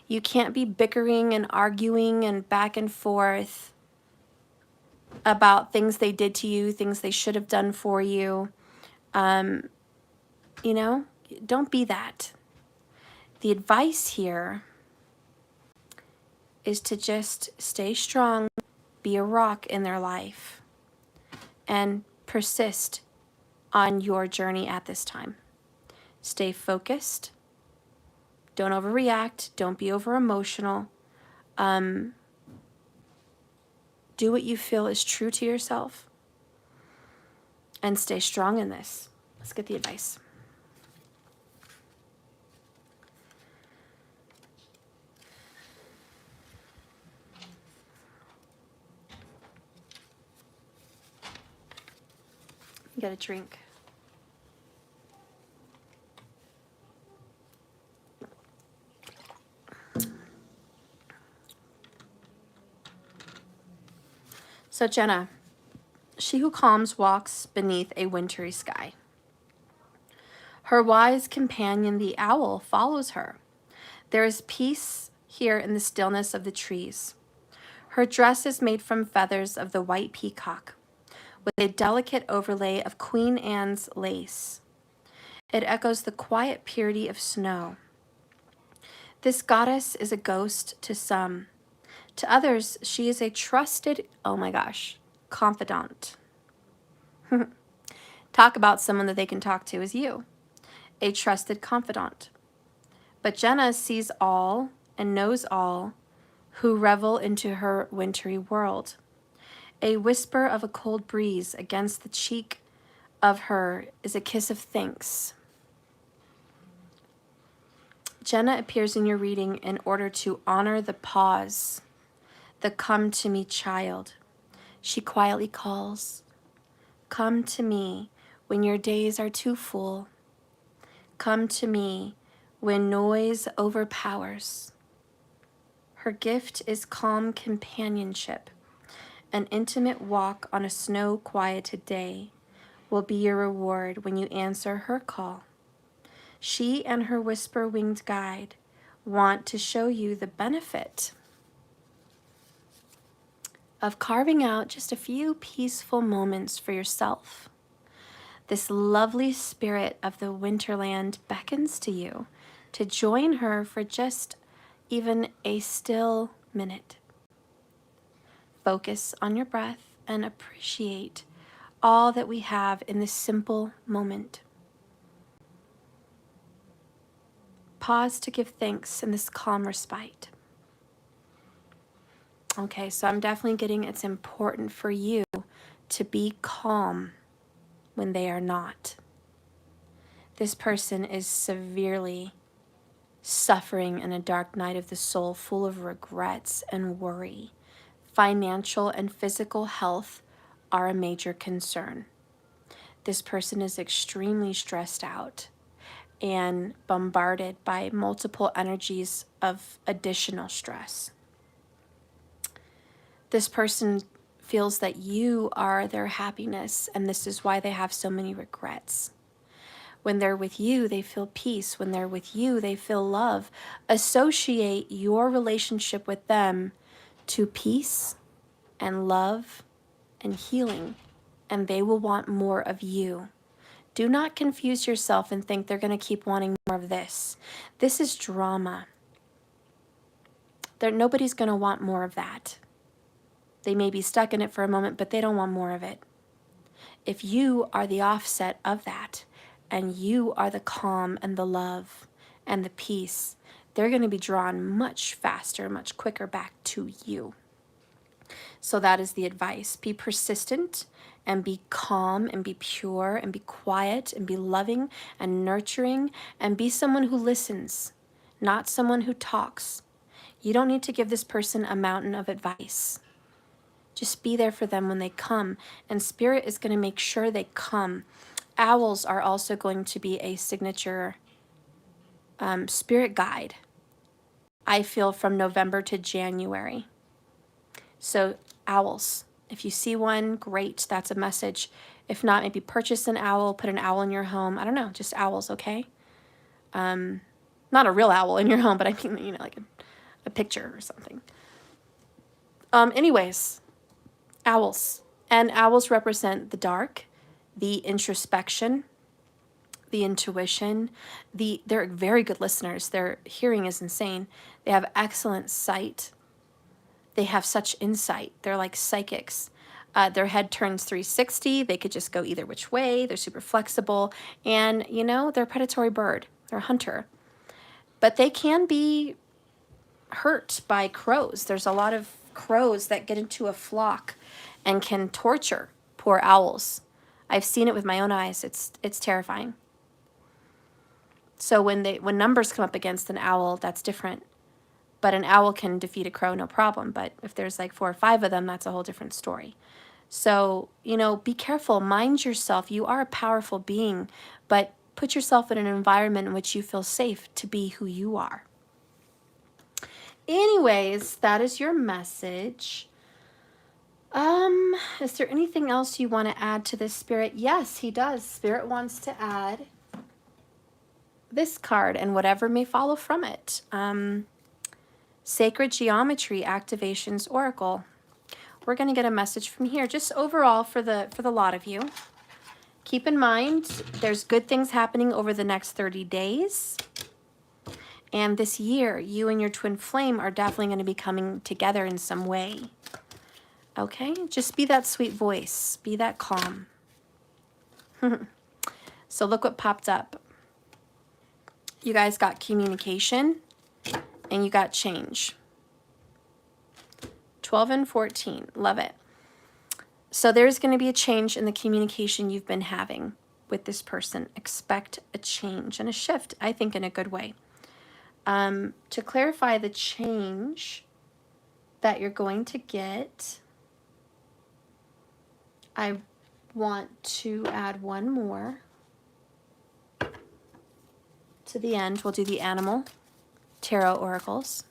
You can't be bickering and arguing and back and forth about things they did to you, things they should have done for you. You know, don't be that. The advice here is to just stay strong, be a rock in their life, and persist on your journey at this time. Stay focused. Don't overreact. Don't be over emotional. Do what you feel is true to yourself and stay strong in this. Let's get the advice. Get a drink. So Jenna, she who calms walks beneath a wintry sky. Her wise companion, the owl, follows her. There is peace here in the stillness of the trees. Her dress is made from feathers of the white peacock, with a delicate overlay of Queen Anne's lace. It echoes the quiet purity of snow. This goddess is a ghost to some. To others, she is a trusted, oh my gosh, confidant. Talk about someone that they can talk to is you, a trusted confidant. But Jenna sees all and knows all who revel into her wintry world. A whisper of a cold breeze against the cheek of her is a kiss of thanks. Jenna appears in your reading in order to honor the pause, the come to me child. She quietly calls, come to me when your days are too full. Come to me when noise overpowers. Her gift is calm companionship. An intimate walk on a snow-quieted day will be your reward when you answer her call. She and her whisper-winged guide want to show you the benefit of carving out just a few peaceful moments for yourself, This lovely spirit of the Winterland beckons to you to join her for just even a still minute. Focus on your breath and appreciate all that we have in this simple moment. Pause to give thanks in this calm respite. Okay, so I'm definitely getting it's important for you to be calm when they are not. This person is severely suffering in a dark night of the soul, full of regrets and worry. Financial and physical health are a major concern. This person is extremely stressed out and bombarded by multiple energies of additional stress. This person feels that you are their happiness, and this is why they have so many regrets. When they're with you, they feel peace. When they're with you, they feel love. Associate your relationship with them to peace and love and healing, and they will want more of you. Do not confuse yourself and think they're going to keep wanting more of this. This is drama. Nobody's going to want more of that. They may be stuck in it for a moment, but they don't want more of it. If you are the offset of that, and you are the calm and the love and the peace, they're going to be drawn much faster, much quicker back to you. So that is the advice. Be persistent and be calm and be pure and be quiet and be loving and nurturing and be someone who listens, not someone who talks. You don't need to give this person a mountain of advice. Just be there for them when they come, and Spirit is going to make sure they come. Owls are also going to be a signature spirit guide, I feel, from November to January. So owls, if you see one, great, that's a message. If not, maybe purchase an owl, put an owl in your home. I don't know, just owls, okay? Not a real owl in your home, but I mean, like a picture or something. Anyways, owls. And owls represent the dark, the introspection, the intuition. They're very good listeners. Their hearing is insane. They have excellent sight. They have such insight. They're like psychics. Their head turns 360. They could just go either which way. They're super flexible. And, they're a predatory bird. They're a hunter. But they can be hurt by crows. There's a lot of crows that get into a flock and can torture poor owls. I've seen it with my own eyes. It's terrifying. So when numbers come up against an owl, that's different. But an owl can defeat a crow, no problem. But if there's like 4 or 5 of them, that's a whole different story. So, be careful. Mind yourself. You are a powerful being, but put yourself in an environment in which you feel safe to be who you are. Anyways, that is your message. Is there anything else you want to add to this, Spirit? Yes, he does. Spirit wants to add this card and whatever may follow from it. Sacred Geometry Activations Oracle. We're going to get a message from here, just overall for the lot of you. Keep in mind, there's good things happening over the next 30 days. And this year, you and your twin flame are definitely going to be coming together in some way. Okay? Just be that sweet voice. Be that calm. So look what popped up. You guys got communication and you got change. 12 and 14. Love it. So there's going to be a change in the communication you've been having with this person. Expect a change and a shift, I think, in a good way. To clarify the change that you're going to get, I want to add one more to the end. We'll do the animal tarot oracles.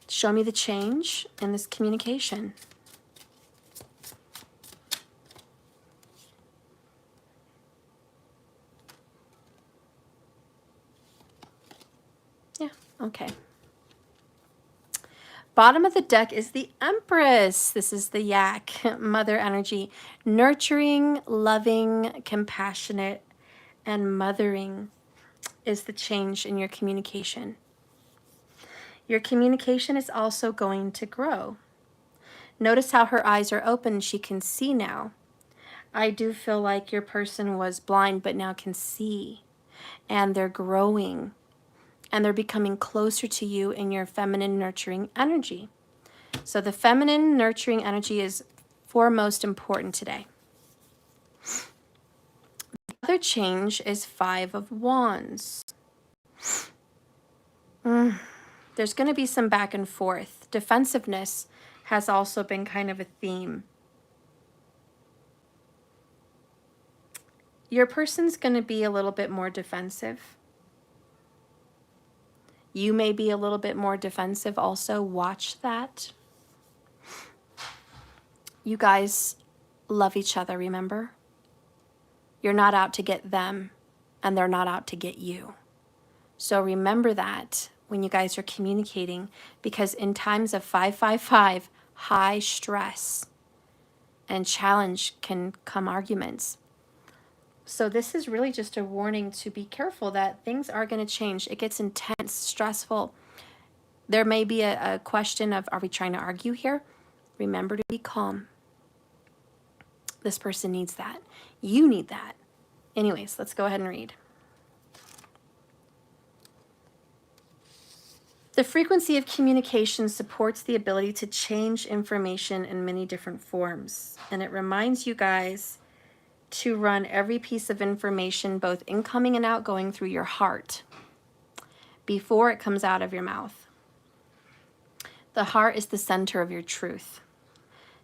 Show me the change in this communication. Yeah, okay. Bottom of the deck is the Empress. This is the yak, mother energy. Nurturing, loving, compassionate, and mothering is the change in your communication. Your communication is also going to grow. Notice how her eyes are open. She can see now. I do feel like your person was blind but now can see. And they're growing. And they're becoming closer to you in your feminine nurturing energy. So the feminine nurturing energy is foremost important today. The other change is 5 of Wands. There's going to be some back and forth. Defensiveness has also been kind of a theme. Your person's going to be a little bit more defensive. You may be a little bit more defensive also. Watch that. You guys love each other, remember? You're not out to get them, and they're not out to get you. So remember that when you guys are communicating, because in times of 555, high stress and challenge can come arguments. So this is really just a warning to be careful that things are going to change. It gets intense, stressful. There may be a question of, are we trying to argue here? Remember to be calm. This person needs that. You need that. Anyways, let's go ahead and read. The frequency of communication supports the ability to change information in many different forms. And it reminds you guys to run every piece of information, both incoming and outgoing, through your heart before it comes out of your mouth. The heart is the center of your truth.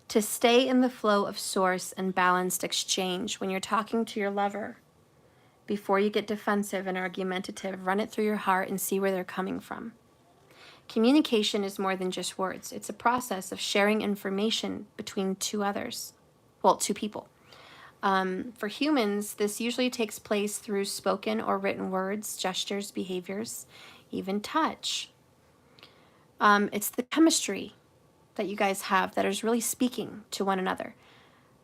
To stay in the flow of source and balanced exchange when you're talking to your lover, before you get defensive and argumentative, run it through your heart and see where they're coming from. Communication is more than just words. It's a process of sharing information between two people. For humans, this usually takes place through spoken or written words, gestures, behaviors, even touch. It's the chemistry that you guys have that is really speaking to one another.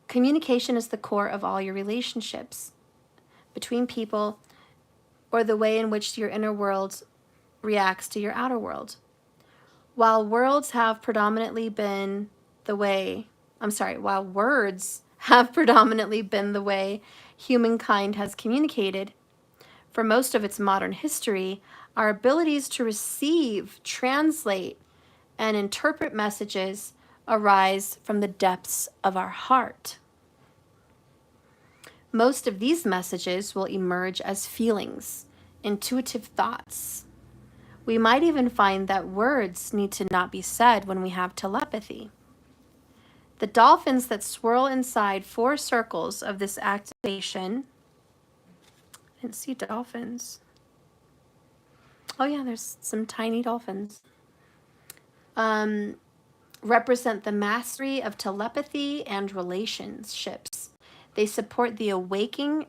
Communication is the core of all your relationships between people, or the way in which your inner world reacts to your outer world. While words have predominantly been the way humankind has communicated for most of its modern history, our abilities to receive, translate, and interpret messages arise from the depths of our heart. Most of these messages will emerge as feelings, intuitive thoughts. We might even find that words need to not be said when we have telepathy. The dolphins that swirl inside 4 circles of this activation, I didn't see dolphins. Oh yeah, there's some tiny dolphins. Represent the mastery of telepathy and relationships. They support the awakening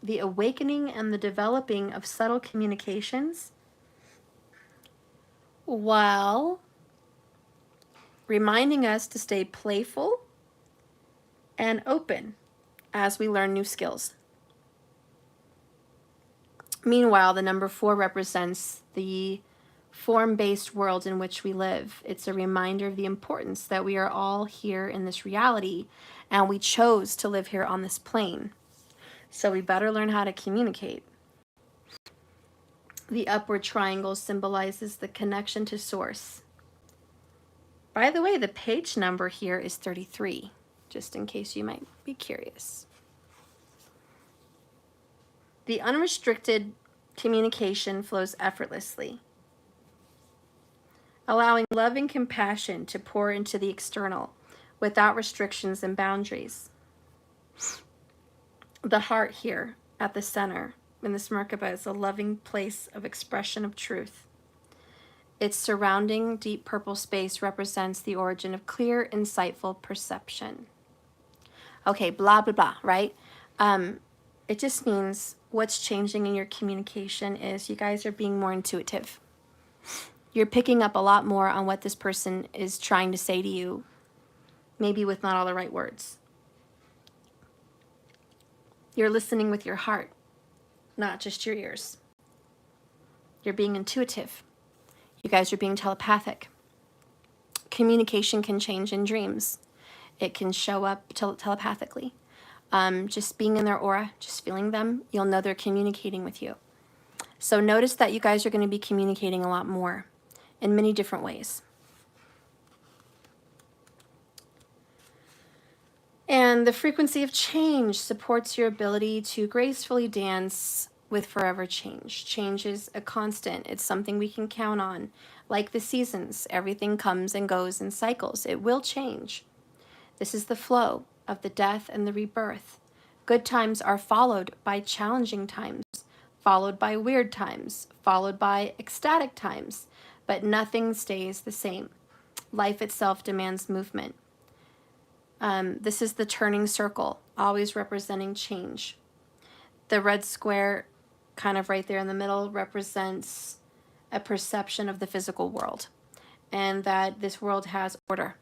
and the developing of subtle communications, while reminding us to stay playful and open as we learn new skills. Meanwhile, the number 4 represents the form-based world in which we live. It's a reminder of the importance that we are all here in this reality, and we chose to live here on this plane. So we better learn how to communicate. The upward triangle symbolizes the connection to source. By the way, the page number here is 33, just in case you might be curious. The unrestricted communication flows effortlessly, allowing love and compassion to pour into the external without restrictions and boundaries. The heart here at the center in this Merkaba is a loving place of expression of truth. Its surrounding deep purple space represents the origin of clear, insightful perception. Okay, blah, blah, blah, right? It just means what's changing in your communication is you guys are being more intuitive. You're picking up a lot more on what this person is trying to say to you, maybe with not all the right words. You're listening with your heart, not just your ears. You're being intuitive. You guys are being telepathic. Communication can change in dreams. It can show up telepathically. Just being in their aura, just feeling them, you'll know they're communicating with you. So notice that you guys are going to be communicating a lot more in many different ways. And the frequency of change supports your ability to gracefully dance with forever change. Change is a constant. It's something we can count on. Like the seasons, everything comes and goes in cycles. It will change. This is the flow of the death and the rebirth. Good times are followed by challenging times, followed by weird times, followed by ecstatic times, but nothing stays the same. Life itself demands movement. This is the turning circle, always representing change. The red square, kind of right there in the middle, represents a perception of the physical world, and that this world has order.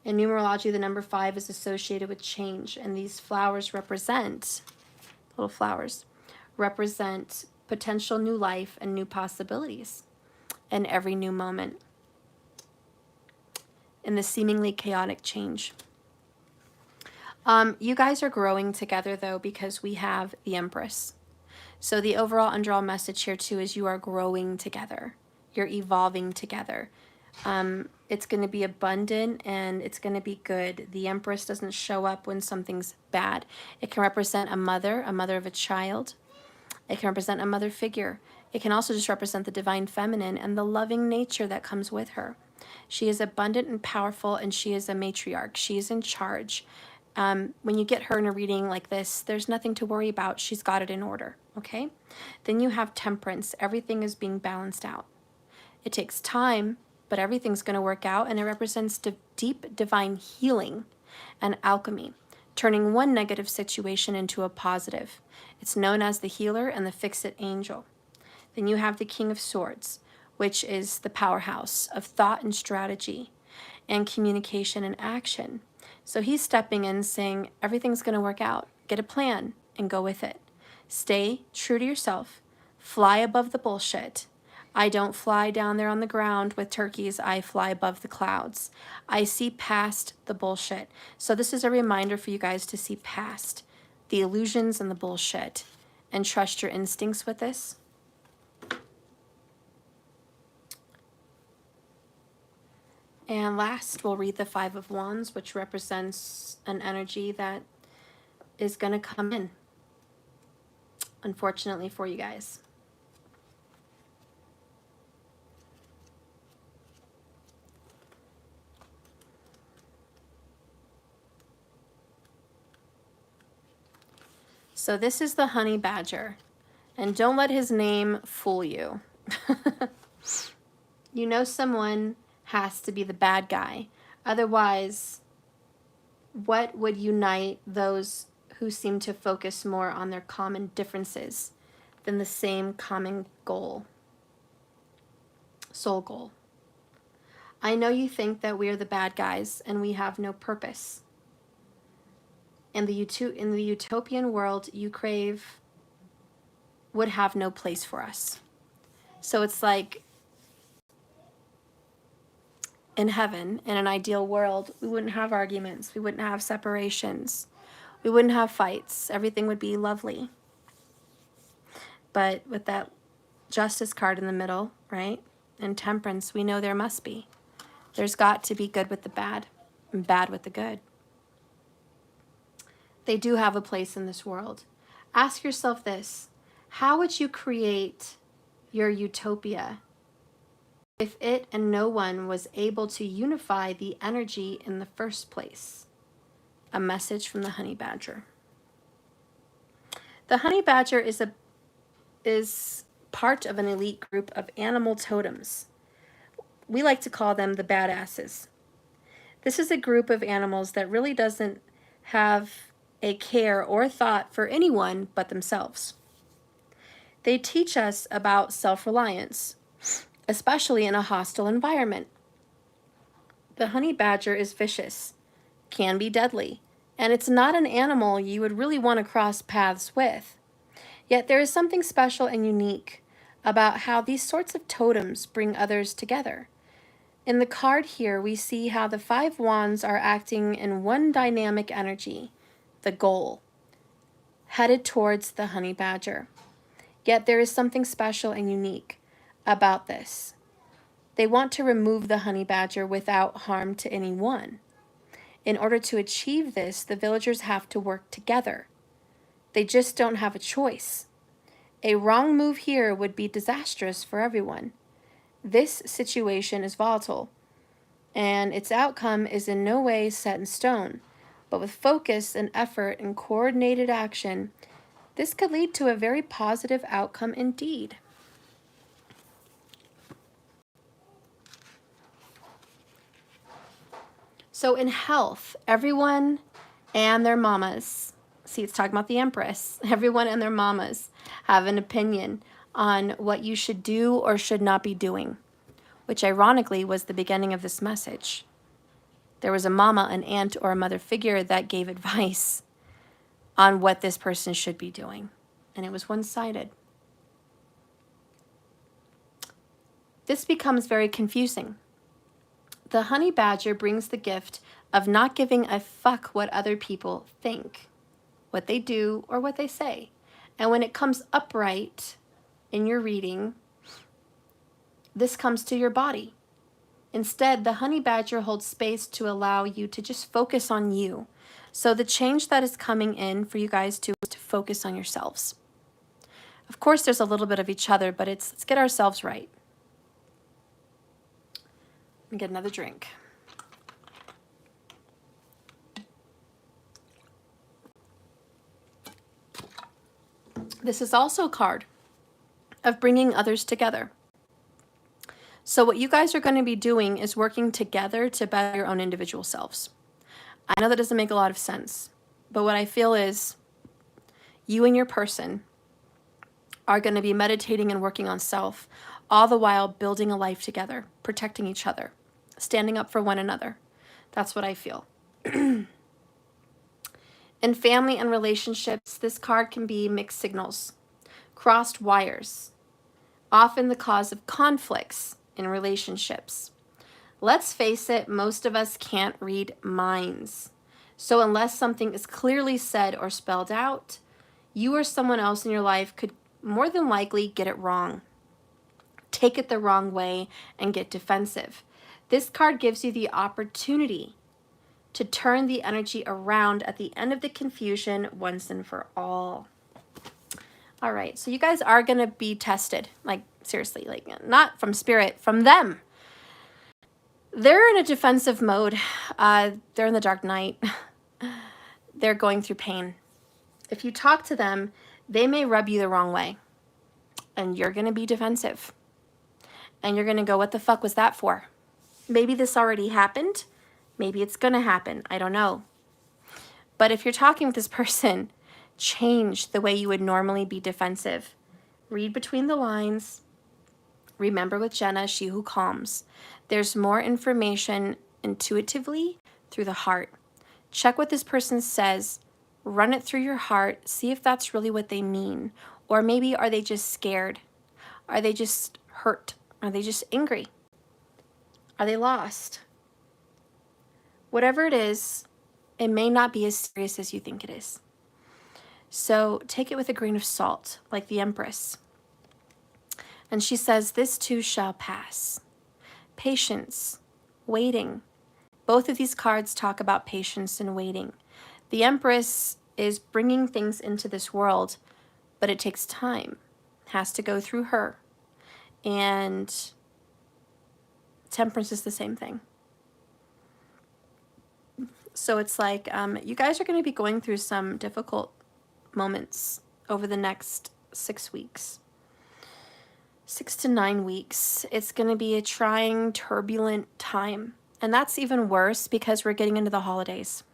In numerology, the number 5 is associated with change, and these flowers represent, little flowers, represent potential new life and new possibilities in every new moment, in the seemingly chaotic change. You guys are growing together, though, because we have the Empress. So the overall underall message here, too, is you are growing together. You're evolving together. It's going to be abundant and it's going to be good. The Empress doesn't show up when something's bad. It can represent a mother of a child. It can represent a mother figure. It can also just represent the divine feminine and the loving nature that comes with her. She is abundant and powerful, and she is a matriarch. She is in charge. When you get her in a reading like this, there's nothing to worry about. She's got it in order, okay? Then you have Temperance. Everything is being balanced out. It takes time, but everything's going to work out, and it represents deep divine healing and alchemy, turning one negative situation into a positive. It's known as the healer and the fix-it angel. Then you have the King of Swords, which is the powerhouse of thought and strategy and communication and action. So he's stepping in saying, everything's going to work out. Get a plan and go with it. Stay true to yourself. Fly above the bullshit. I don't fly down there on the ground with turkeys. I fly above the clouds. I see past the bullshit. So this is a reminder for you guys to see past the illusions and the bullshit and trust your instincts with this. And last, we'll read the 5 of Wands, which represents an energy that is going to come in, unfortunately for you guys. So this is the honey badger, and don't let his name fool you. You know someone has to be the bad guy. Otherwise, what would unite those who seem to focus more on their common differences than the same common goal, soul goal? I know you think that we're the bad guys and we have no purpose. In the utopian world you crave would have no place for us. So it's like, in heaven, in an ideal world, we wouldn't have arguments. We wouldn't have separations. We wouldn't have fights. Everything would be lovely. But with that justice card in the middle, right, and temperance, we know there must be. There's got to be good with the bad and bad with the good. They do have a place in this world. Ask yourself this: how would you create your utopia if it and no one was able to unify the energy in the first place? A message from the honey badger. The honey badger is part of an elite group of animal totems. We like to call them the badasses. This is a group of animals that really doesn't have a care or thought for anyone but themselves. They teach us about self-reliance, especially in a hostile environment. The honey badger is vicious, can be deadly, and it's not an animal you would really want to cross paths with. Yet there is something special and unique about how these sorts of totems bring others together. In the card here, we see how the 5 wands are acting in one dynamic energy, the goal, headed towards the honey badger. Yet there is something special and unique about this. They want to remove the honey badger without harm to anyone. In order to achieve this, the villagers have to work together. They just don't have a choice. A wrong move here would be disastrous for everyone. This situation is volatile, and its outcome is in no way set in stone. But with focus and effort and coordinated action, this could lead to a very positive outcome indeed. So in health, everyone and their mamas, see, it's talking about the Empress, everyone and their mamas have an opinion on what you should do or should not be doing, which ironically was the beginning of this message. There was a mama, an aunt, or a mother figure that gave advice on what this person should be doing, and it was one-sided. This becomes very confusing. The honey badger brings the gift of not giving a fuck what other people think, what they do, or what they say. And when it comes upright in your reading, this comes to your body. Instead, the honey badger holds space to allow you to just focus on you. So the change that is coming in for you guys to is to focus on yourselves. Of course, there's a little bit of each other, but let's get ourselves right. Let me get another drink. This is also a card of bringing others together. So what you guys are going to be doing is working together to better your own individual selves. I know that doesn't make a lot of sense, but what I feel is you and your person are going to be meditating and working on self, all the while building a life together, protecting each other, standing up for one another. That's what I feel. In family and relationships, this card can be mixed signals, crossed wires, often the cause of conflicts in relationships. Let's face it, most of us can't read minds. So unless something is clearly said or spelled out, you or someone else in your life could more than likely get it wrong, take it the wrong way, and get defensive. This card gives you the opportunity to turn the energy around at the end of the confusion once and for all. All right, so you guys are going to be tested, like seriously, like not from spirit, from them. They're in a defensive mode. They're in the dark night. They're going through pain. If you talk to them, they may rub you the wrong way, and you're going to be defensive. And you're going to go, what the fuck was that for? Maybe this already happened. Maybe it's going to happen. I don't know. But if you're talking with this person, change the way you would normally be defensive. Read between the lines. Remember with Jenna, she who calms. There's more information intuitively through the heart. Check what this person says. Run it through your heart. See if that's really what they mean. Or maybe are they just scared? Are they just hurt? Are they just angry? Are they lost? Whatever it is, it may not be as serious as you think it is. So take it with a grain of salt, like the Empress. And she says, this too shall pass. Patience, waiting. Both of these cards talk about patience and waiting. The Empress is bringing things into this world, but it takes time. It has to go through her. And Temperance is the same thing. So it's like you guys are going to be going through some difficult moments over the next 6 weeks. 6 to 9 weeks. It's going to be a trying, turbulent time. And that's even worse because we're getting into the holidays.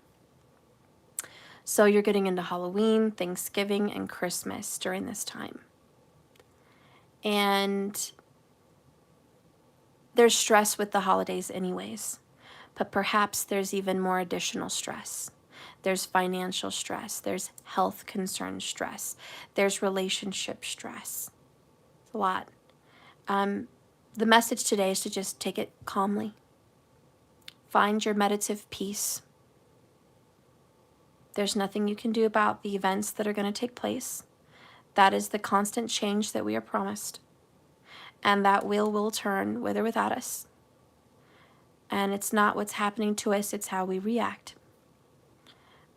So you're getting into Halloween, Thanksgiving, and Christmas during this time. And There's stress with the holidays anyways, but perhaps there's even more additional stress. There's financial stress. There's health concern stress. There's relationship stress. It's a lot. The message today is to just take it calmly. Find your meditative peace. There's nothing you can do about the events that are going to take place. That is the constant change that we are promised. And that wheel will turn with or without us. And it's not what's happening to us, it's how we react.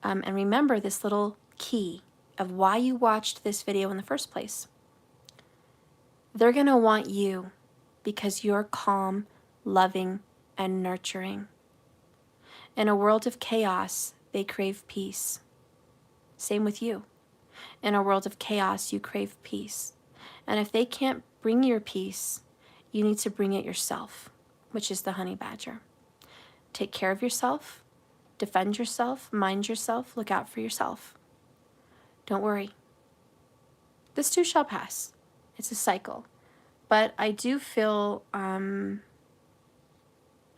And remember this little key of why you watched this video in the first place. They're going to want you because you're calm, loving, and nurturing. In a world of chaos, they crave peace. Same with you. In a world of chaos, you crave peace. And if they can't bring your peace, you need to bring it yourself, which is the honey badger. Take care of yourself, defend yourself, mind yourself, look out for yourself. Don't worry. This too shall pass. It's a cycle. But I do feel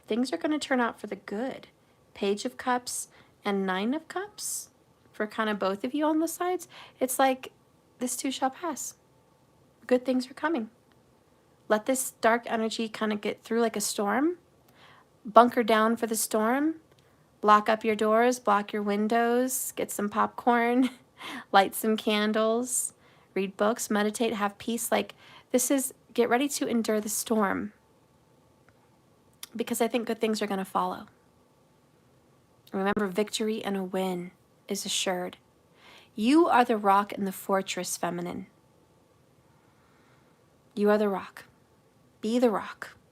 things are going to turn out for the good. Page of Cups and Nine of Cups for kind of both of you on the sides. It's like this too shall pass. Good things are coming. Let this dark energy kind of get through like a storm. Bunker down for the storm. Lock up your doors, block your windows, get some popcorn, light some candles, read books, meditate, have peace. Like this is, get ready to endure the storm. Because I think good things are going to follow. Remember, victory and a win is assured. You are the rock in the fortress, feminine. You are the rock. Be the rock.